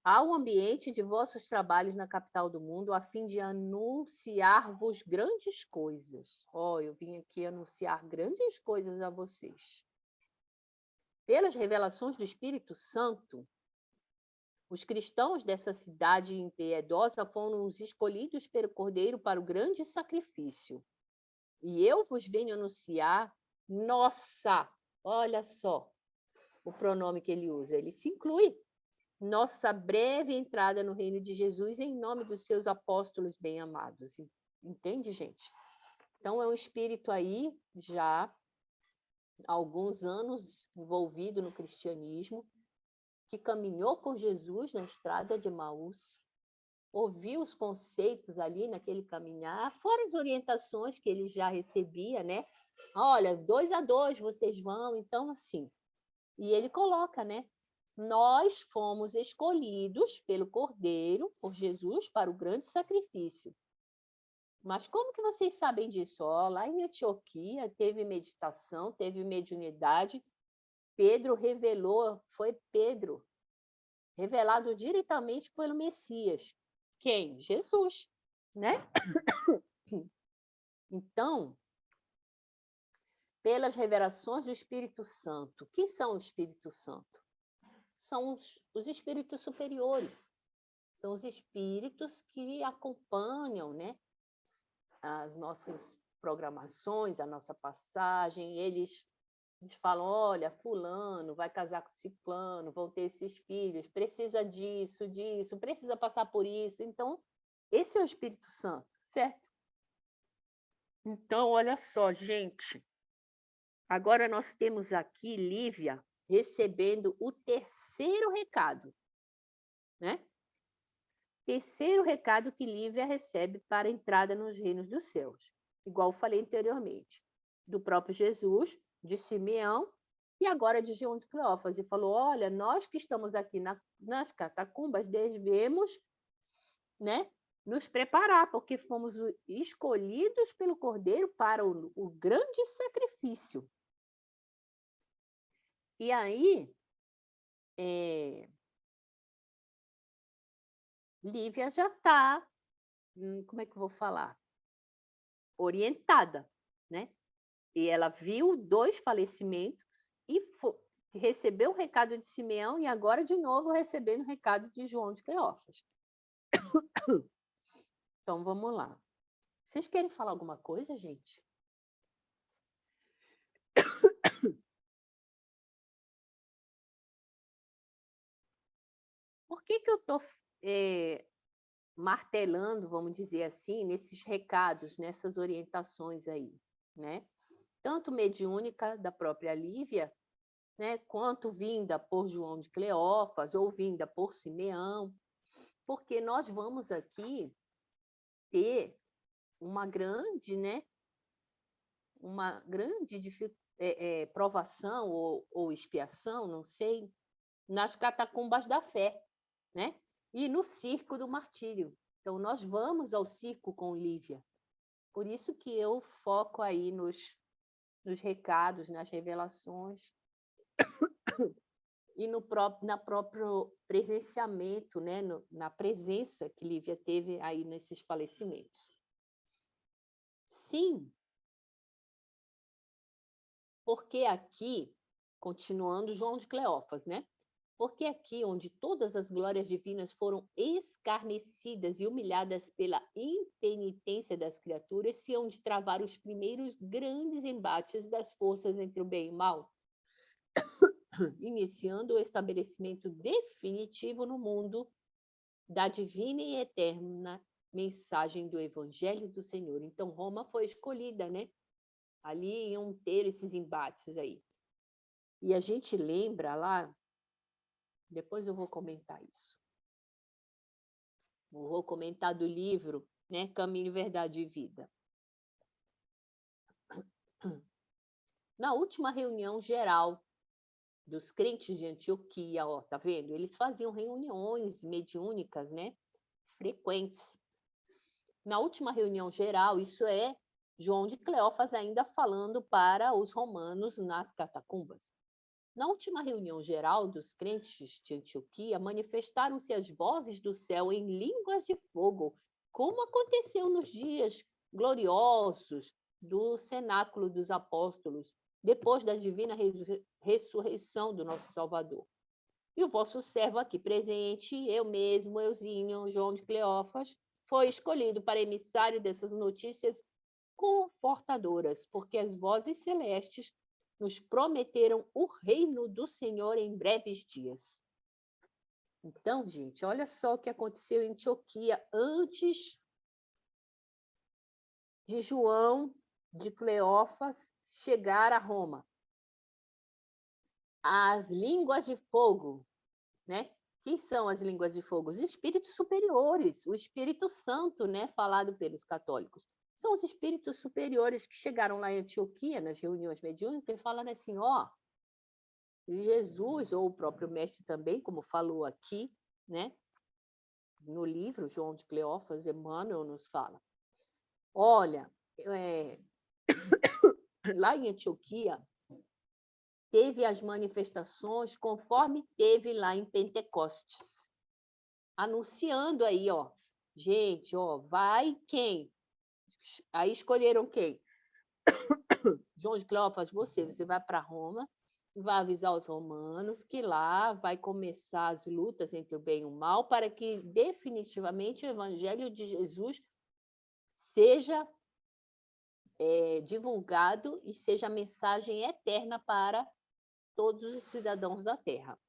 Ao ambiente de vossos trabalhos na capital do mundo, a fim de anunciar-vos grandes coisas. Eu vim aqui anunciar grandes coisas a vocês. Pelas revelações do Espírito Santo, os cristãos dessa cidade impiedosa foram os escolhidos pelo Cordeiro para o grande sacrifício. E eu vos venho anunciar nossa, olha só o pronome que ele usa, ele se inclui, nossa breve entrada no reino de Jesus em nome dos seus apóstolos bem-amados. Entende, gente? Então, é um espírito aí já há alguns anos envolvido no cristianismo, que caminhou com Jesus na estrada de Emaús, ouviu os conceitos ali naquele caminhar, fora as orientações que ele já recebia, né? Olha, 2 a 2 vocês vão, então assim. E ele coloca, né? Nós fomos escolhidos pelo Cordeiro, por Jesus, para o grande sacrifício. Mas como que vocês sabem disso? Lá em Antioquia teve meditação, teve mediunidade. Pedro revelou, foi Pedro, revelado diretamente pelo Messias. Quem? Jesus, né? Então, pelas revelações do Espírito Santo. Quem são o Espírito Santo? São os espíritos superiores. São os espíritos que acompanham, né, as nossas programações, a nossa passagem. Eles falam, olha, fulano vai casar com ciclano, vão ter esses filhos, precisa disso, precisa passar por isso. Então, esse é o Espírito Santo, certo? Então, olha só, gente. Agora nós temos aqui Lívia recebendo o terceiro recado, né? Terceiro recado que Lívia recebe para a entrada nos reinos dos céus. Igual eu falei anteriormente, do próprio Jesus, de Simeão e agora de João de Cleófas. E falou, olha, nós que estamos aqui nas catacumbas devemos, né, nos preparar, porque fomos escolhidos pelo Cordeiro para o grande sacrifício. E aí, Lívia já está, como é que eu vou falar? Orientada, né? E ela viu 2 falecimentos e recebeu o recado de Simeão e agora de novo recebendo o recado de João de Cleófas. Então, vamos lá. Vocês querem falar alguma coisa, gente? Por que eu estou martelando, vamos dizer assim, nesses recados, nessas orientações aí, né? Tanto mediúnica da própria Lívia, né, quanto vinda por João de Cleófas ou vinda por Simeão, porque nós vamos aqui ter uma grande, né, provação ou expiação, não sei, nas catacumbas da fé, né? E no circo do martírio. Então, nós vamos ao circo com Lívia. Por isso que eu foco aí nos recados, nas revelações e na próprio presenciamento, né? Na presença que Lívia teve aí nesses falecimentos. Sim, porque aqui, continuando João de Cleófas, né? Porque aqui, onde todas as glórias divinas foram escarnecidas e humilhadas pela impenitência das criaturas, se hão de travar os primeiros grandes embates das forças entre o bem e o mal, iniciando o estabelecimento definitivo no mundo da divina e eterna mensagem do Evangelho do Senhor. Então, Roma foi escolhida, né? Ali iam ter esses embates aí. E a gente lembra lá, depois eu vou comentar isso. Vou comentar do livro, né, Caminho, Verdade e Vida. Na última reunião geral dos crentes de Antioquia, ó, tá vendo? Eles faziam reuniões mediúnicas, né, frequentes. Na última reunião geral, isso é João de Cleófas ainda falando para os romanos nas catacumbas. Na última reunião geral dos crentes de Antioquia, manifestaram-se as vozes do céu em línguas de fogo, como aconteceu nos dias gloriosos do cenáculo dos apóstolos, depois da divina ressurreição do nosso Salvador. E o vosso servo aqui presente, eu mesmo, Euzinho, João de Cleófas, foi escolhido para emissário dessas notícias confortadoras, porque as vozes celestes nos prometeram o reino do Senhor em breves dias. Então, gente, olha só o que aconteceu em Antioquia antes de João de Cleófas chegar a Roma. As línguas de fogo, né? Quem são as línguas de fogo? Os espíritos superiores, o Espírito Santo, né, falado pelos católicos. São os espíritos superiores que chegaram lá em Antioquia, nas reuniões mediúnicas, e falaram assim, ó, Jesus, ou o próprio mestre também, como falou aqui, né, no livro, João de Cleófas, Emmanuel nos fala, olha, lá em Antioquia, teve as manifestações conforme teve lá em Pentecostes, anunciando aí, ó, gente, ó, vai quem? Aí escolheram quem? João de Cleófas, você vai para Roma, vai avisar os romanos que lá vai começar as lutas entre o bem e o mal, para que definitivamente o Evangelho de Jesus seja divulgado e seja a mensagem eterna para todos os cidadãos da Terra.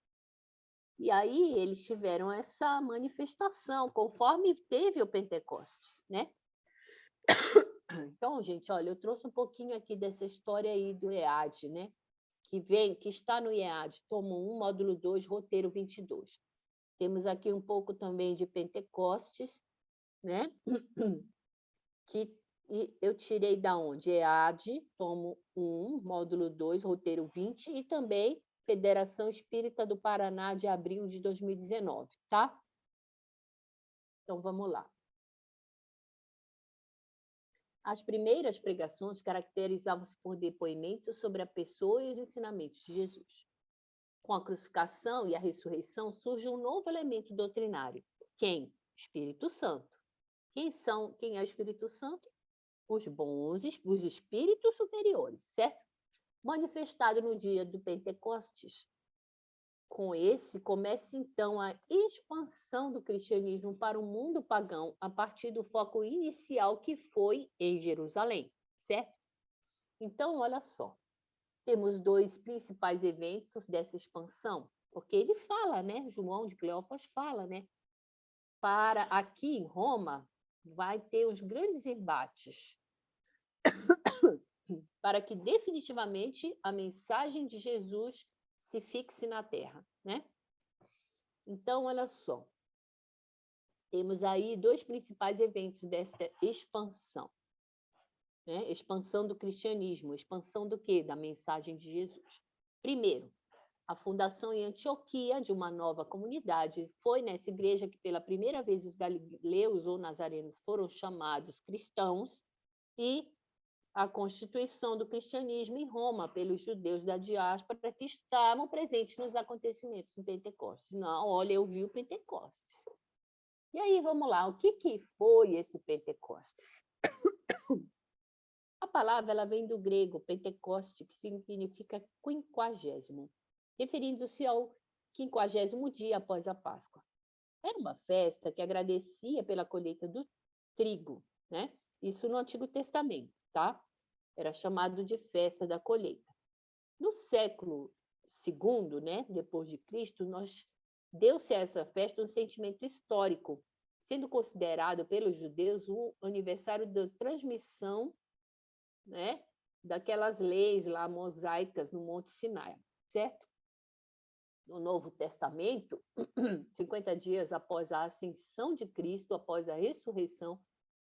E aí eles tiveram essa manifestação, conforme teve o Pentecostes, né? Então, gente, olha, eu trouxe um pouquinho aqui dessa história aí do EAD, né? Que está no IEAD, tomo 1, módulo 2, roteiro 22. Temos aqui um pouco também de Pentecostes, né? Que eu tirei da onde? EAD, tomo 1, módulo 2, roteiro 20, e também Federação Espírita do Paraná, de abril de 2019, tá? Então, vamos lá. As primeiras pregações caracterizavam-se por depoimentos sobre a pessoa e os ensinamentos de Jesus. Com a crucificação e a ressurreição surge um novo elemento doutrinário. Quem? Espírito Santo. Quem é o Espírito Santo? Os espíritos superiores, certo? Manifestado no dia do Pentecostes. Com esse, começa então a expansão do cristianismo para o mundo pagão, a partir do foco inicial que foi em Jerusalém, certo? Então, olha só, temos dois principais eventos dessa expansão, porque ele fala, né? João de Cleófas fala, né? Para aqui em Roma, vai ter os grandes embates, para que definitivamente a mensagem de Jesus se fixe na Terra, né? Então, olha só, temos aí dois principais eventos desta expansão, né? Expansão do cristianismo, expansão do quê? Da mensagem de Jesus. Primeiro, a fundação em Antioquia de uma nova comunidade. Foi nessa igreja que pela primeira vez os galileus ou nazarenos foram chamados cristãos, e a constituição do cristianismo em Roma pelos judeus da diáspora que estavam presentes nos acontecimentos do Pentecostes. Não, olha, eu vi o Pentecostes. E aí, vamos lá, o que foi esse Pentecostes? A palavra ela vem do grego Pentecoste, que significa quinquagésimo, referindo-se ao 50º dia após a Páscoa. Era uma festa que agradecia pela colheita do trigo, né? Isso no Antigo Testamento, tá? Era chamado de festa da colheita. No século II, né, depois de Cristo, deu-se a essa festa um sentimento histórico, sendo considerado pelos judeus o aniversário da transmissão, né, daquelas leis lá mosaicas no Monte Sinai, certo? No Novo Testamento, 50 dias após a ascensão de Cristo, após a ressurreição,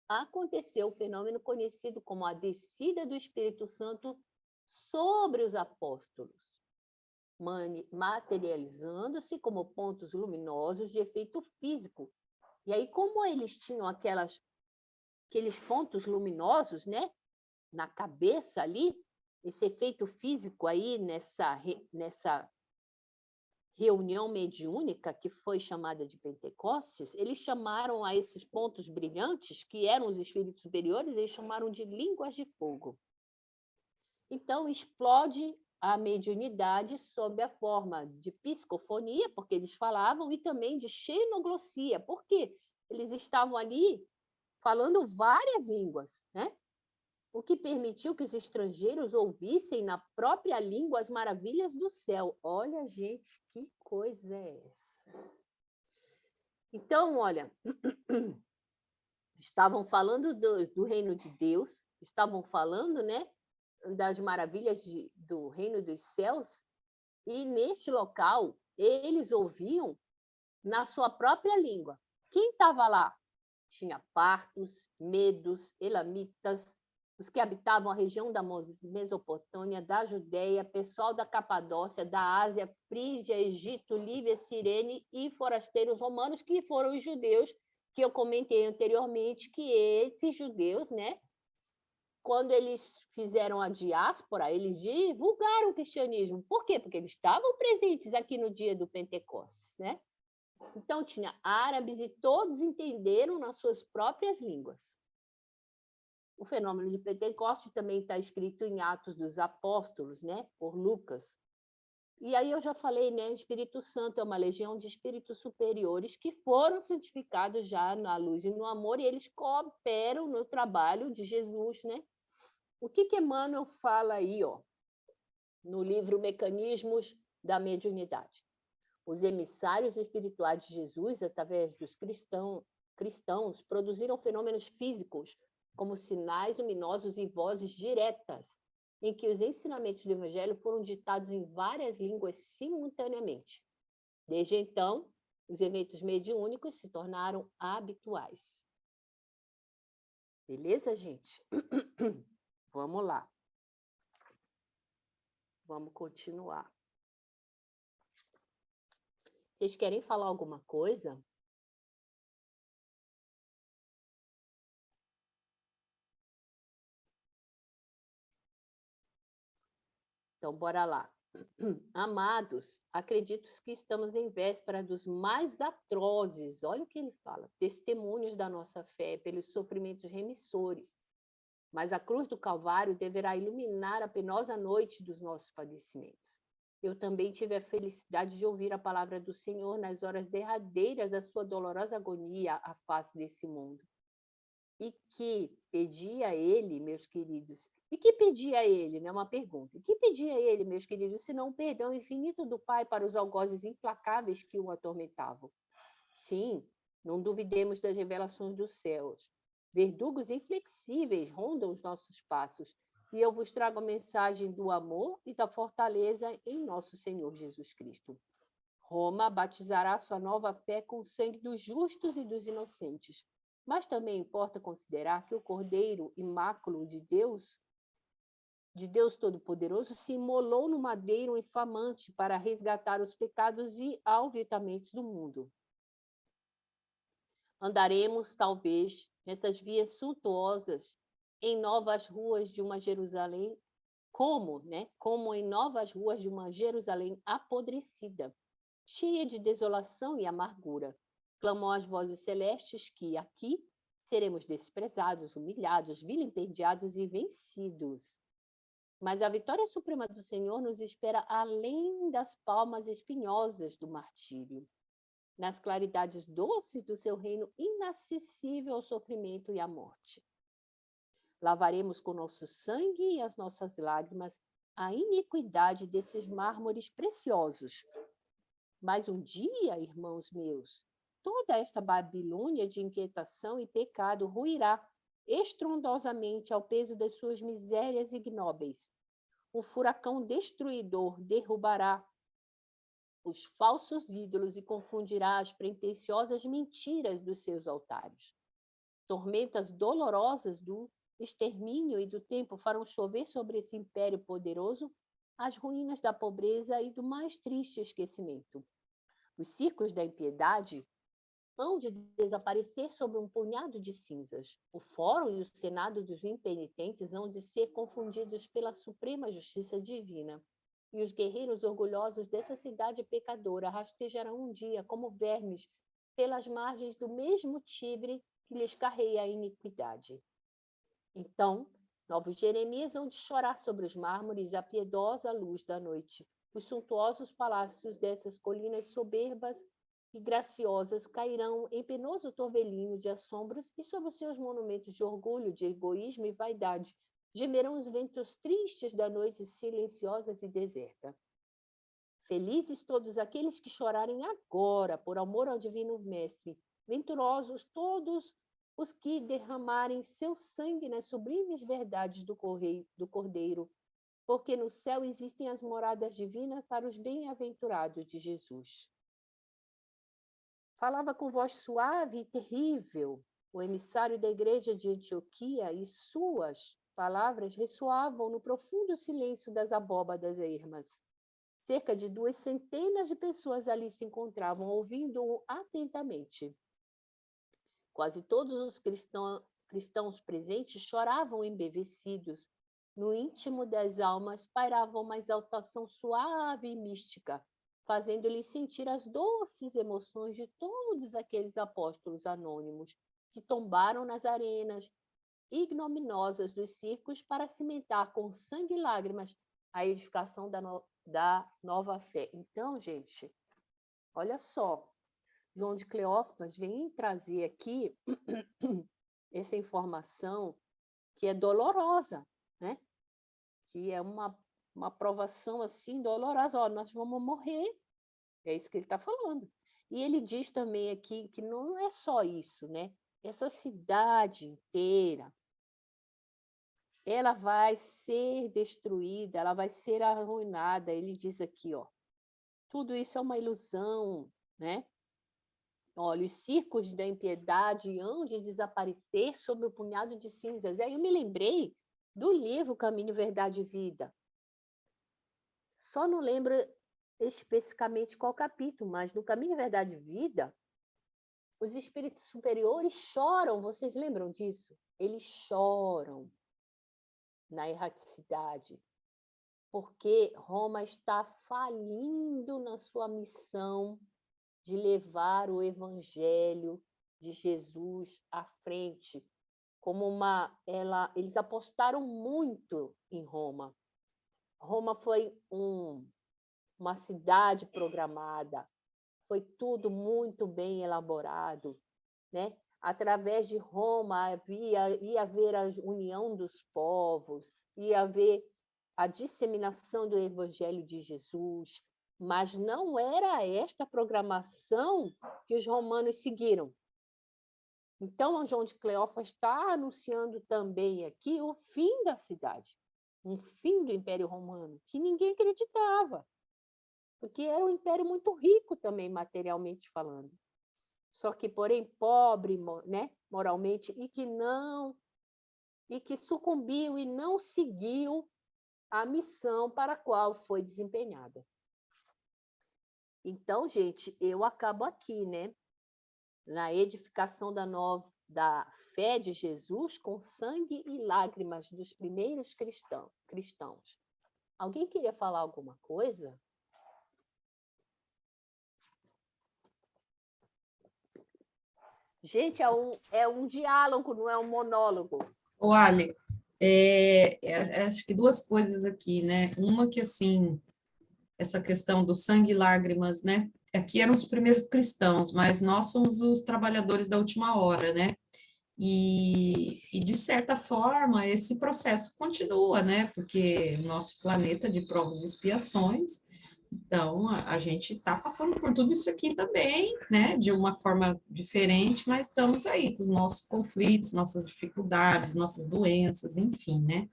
aconteceu o fenômeno conhecido como a descida do Espírito Santo sobre os apóstolos, materializando-se como pontos luminosos de efeito físico. E aí, como eles tinham aqueles pontos luminosos, né, na cabeça ali, esse efeito físico aí nessa reunião mediúnica, que foi chamada de Pentecostes, eles chamaram a esses pontos brilhantes, que eram os espíritos superiores, eles chamaram de línguas de fogo. Então, explode a mediunidade sob a forma de psicofonia, porque eles falavam, e também de xenoglossia, porque eles estavam ali falando várias línguas, né? O que permitiu que os estrangeiros ouvissem na própria língua as maravilhas do céu. Olha, gente, que coisa é essa? Então, olha, estavam falando do reino de Deus, estavam falando, né, das maravilhas do reino dos céus, e neste local eles ouviam na sua própria língua. Quem estava lá? Tinha partos, medos, elamitas, os que habitavam a região da Mesopotâmia, da Judéia, pessoal da Capadócia, da Ásia, Frígia, Egito, Líbia, Cirene e forasteiros romanos, que foram os judeus, que eu comentei anteriormente, que esses judeus, né, quando eles fizeram a diáspora, eles divulgaram o cristianismo. Por quê? Porque eles estavam presentes aqui no dia do Pentecostes, né? Então, tinha árabes e todos entenderam nas suas próprias línguas. O fenômeno de Pentecostes também está escrito em Atos dos Apóstolos, né, por Lucas. E aí eu já falei, né, o Espírito Santo é uma legião de espíritos superiores que foram santificados já na luz e no amor, e eles cooperam no trabalho de Jesus, né? O que Emmanuel fala aí, ó, no livro Mecanismos da Mediunidade? Os emissários espirituais de Jesus, através dos cristãos, produziram fenômenos físicos, como sinais luminosos e vozes diretas, em que os ensinamentos do Evangelho foram ditados em várias línguas simultaneamente. Desde então, os eventos mediúnicos se tornaram habituais. Beleza, gente? Vamos lá. Vamos continuar. Vocês querem falar alguma coisa? Então, bora lá. Amados, acredito que estamos em véspera dos mais atrozes, olha o que ele fala, testemunhos da nossa fé pelos sofrimentos remissores. Mas a cruz do Calvário deverá iluminar a penosa noite dos nossos padecimentos. Eu também tive a felicidade de ouvir a palavra do Senhor nas horas derradeiras da sua dolorosa agonia à face desse mundo. E que pedia a ele, meus queridos, e que pedia a ele, né? Uma pergunta. E que pedia a ele, meus queridos, senão o perdão infinito do Pai para os algozes implacáveis que o atormentavam? Sim, não duvidemos das revelações dos céus. Verdugos inflexíveis rondam os nossos passos, e eu vos trago a mensagem do amor e da fortaleza em nosso Senhor Jesus Cristo. Roma batizará sua nova fé com o sangue dos justos e dos inocentes. Mas também importa considerar que o Cordeiro imáculo de Deus Todo-Poderoso, se imolou no madeiro infamante para resgatar os pecados e alvetamentos do mundo. Andaremos, talvez, nessas vias suntuosas em novas ruas de uma Jerusalém, como em novas ruas de uma Jerusalém apodrecida, cheia de desolação e amargura. Clamam as vozes celestes que aqui seremos desprezados, humilhados, vilipendiados e vencidos. Mas a vitória suprema do Senhor nos espera além das palmas espinhosas do martírio, nas claridades doces do seu reino inacessível ao sofrimento e à morte. Lavaremos com nosso sangue e as nossas lágrimas a iniquidade desses mármores preciosos. Mas um dia, irmãos meus, toda esta Babilônia de inquietação e pecado ruirá estrondosamente ao peso das suas misérias ignóbeis. O furacão destruidor derrubará os falsos ídolos e confundirá as pretensiosas mentiras dos seus altares. Tormentas dolorosas do extermínio e do tempo farão chover sobre esse império poderoso as ruínas da pobreza e do mais triste esquecimento. Os circos da impiedade hão de desaparecer sob um punhado de cinzas. O fórum e o senado dos impenitentes hão de ser confundidos pela suprema justiça divina. E os guerreiros orgulhosos dessa cidade pecadora rastejarão um dia como vermes pelas margens do mesmo Tibre que lhes carreia a iniquidade. Então, novos Jeremias hão de chorar sobre os mármores a piedosa luz da noite. Os suntuosos palácios dessas colinas soberbas e graciosas cairão em penoso torvelinho de assombros e sobre os seus monumentos de orgulho, de egoísmo e vaidade gemerão os ventos tristes da noite silenciosa e deserta. Felizes todos aqueles que chorarem agora por amor ao Divino Mestre, venturosos todos os que derramarem seu sangue nas sublimes verdades do Cordeiro, porque no céu existem as moradas divinas para os bem-aventurados de Jesus. Falava com voz suave e terrível o emissário da igreja de Antioquia, e suas palavras ressoavam no profundo silêncio das abóbadas ermas. Cerca de 200 de pessoas ali se encontravam, ouvindo-o atentamente. Quase todos os cristãos presentes choravam embevecidos. No íntimo das almas pairava uma exaltação suave e mística, fazendo-lhes sentir as doces emoções de todos aqueles apóstolos anônimos que tombaram nas arenas ignominiosas dos circos para cimentar com sangue e lágrimas a edificação da nova fé. Então, gente, olha só, João de Cleófas vem trazer aqui essa informação que é dolorosa, né? Que é uma provação assim dolorosa. Ó, nós vamos morrer. É isso que ele está falando. E ele diz também aqui que não é só isso, né? Essa cidade inteira, ela vai ser destruída, ela vai ser arruinada. Ele diz aqui, ó, tudo isso é uma ilusão, né? Olha, os circos da impiedade hão de desaparecer sob o punhado de cinzas. Aí eu me lembrei do livro Caminho, Verdade e Vida. Só não lembro especificamente qual capítulo, mas no Caminho, Verdade e Vida, os espíritos superiores choram. Vocês lembram disso? Eles choram na erraticidade, porque Roma está falindo na sua missão de levar o evangelho de Jesus à frente, eles apostaram muito em Roma. Roma foi uma cidade programada, foi tudo muito bem elaborado, né? Através de Roma ia haver a união dos povos, ia haver a disseminação do evangelho de Jesus, mas não era esta programação que os romanos seguiram. Então, João de Cleófas está anunciando também aqui o fim da cidade, um fim do Império Romano, que ninguém acreditava, porque era um império muito rico também, materialmente falando. Só que, porém, pobre, né, moralmente, e que sucumbiu e não seguiu a missão para a qual foi desempenhada. Então, gente, eu acabo aqui, né? Na edificação da da fé de Jesus com sangue e lágrimas dos primeiros cristãos. Alguém queria falar alguma coisa? Gente, é um diálogo, não é um monólogo. Olha, acho que duas coisas aqui, né? Uma que, assim, essa questão do sangue e lágrimas, né? Aqui eram os primeiros cristãos, mas nós somos os trabalhadores da última hora, né? E de certa forma, esse processo continua, né? Porque nosso planeta de provas e expiações, então a gente está passando por tudo isso aqui também, né? De uma forma diferente, mas estamos aí com os nossos conflitos, nossas dificuldades, nossas doenças, enfim, né?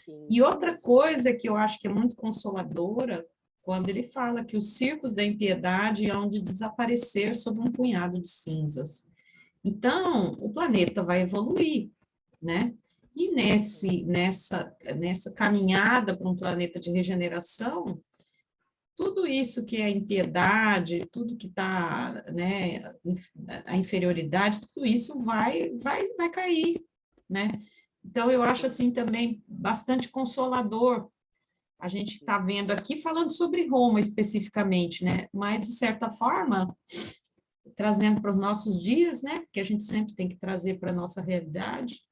Sim, E outra coisa que eu acho que é muito consoladora, quando ele fala que os circos da impiedade hão de desaparecer sob um punhado de cinzas. Então, o planeta vai evoluir, né? E nessa caminhada para um planeta de regeneração, tudo isso que é impiedade, tudo que está, né, a inferioridade, tudo isso vai cair, né? Então, eu acho, assim, também bastante consolador a gente está vendo aqui falando sobre Roma especificamente, né? Mas, de certa forma, trazendo para os nossos dias, né? Porque a gente sempre tem que trazer para a nossa realidade,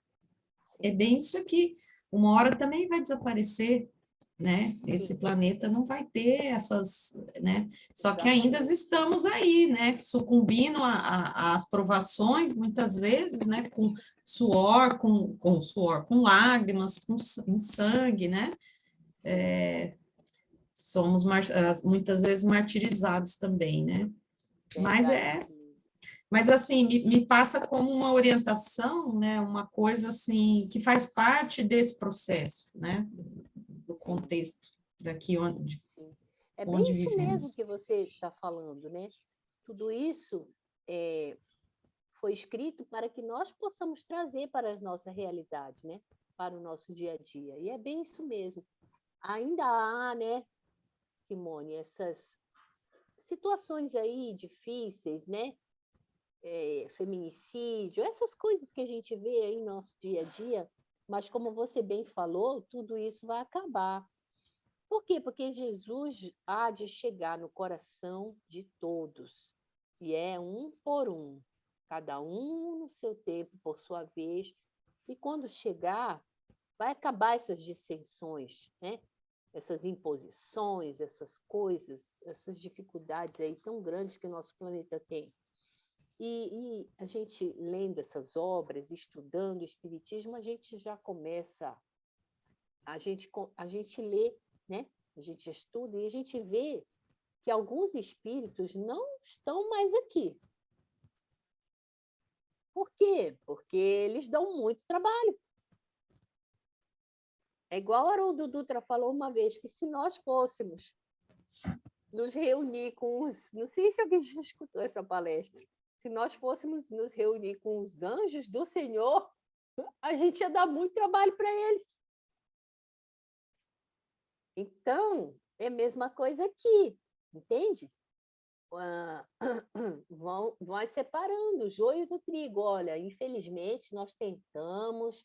é bem isso aqui. Uma hora também vai desaparecer, né? Esse planeta não vai ter essas, né? Só que ainda estamos aí, né? Sucumbindo às provações, muitas vezes, né? Com suor, com lágrimas, com sangue, né? Somos muitas vezes martirizados também, né? Mas assim, me passa como uma orientação, né? Uma coisa assim que faz parte desse processo, né? Do contexto daqui onde é bem onde isso vivemos. mesmo que você está falando, né? Tudo isso foi escrito para que nós possamos trazer para a nossa realidade, né? Para o nosso dia a dia. E é bem isso mesmo. Ainda há, né, Simone, essas situações aí difíceis, né? Feminicídio, essas coisas que a gente vê aí no nosso dia a dia, mas como você bem falou, tudo isso vai acabar. Por quê? Porque Jesus há de chegar no coração de todos, e é um por um, cada um no seu tempo, por sua vez, e quando chegar, vai acabar essas dissensões, né? Essas imposições, essas coisas, essas dificuldades aí tão grandes que o nosso planeta tem. E a gente lendo essas obras, estudando o Espiritismo, a gente já começa, a gente lê, né? A gente estuda e a gente vê que alguns espíritos não estão mais aqui. Por quê? Porque eles dão muito trabalho. É igual o Haroldo Dutra falou uma vez, que se nós fôssemos nos reunir com os... Não sei se alguém já escutou essa palestra. Se nós fôssemos nos reunir com os anjos do Senhor, a gente ia dar muito trabalho para eles. Então, é a mesma coisa aqui, entende? Vão separando o joio do trigo. Olha, infelizmente, nós tentamos,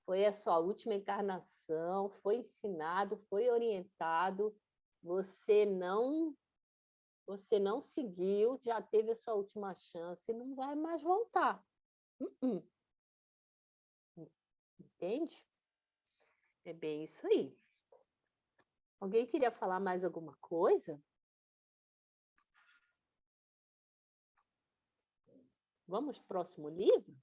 foi a sua última encarnação, foi ensinado, foi orientado, você não seguiu, já teve a sua última chance, não vai mais voltar. Entende? É bem isso aí. Alguém queria falar mais alguma coisa? Vamos para o próximo livro?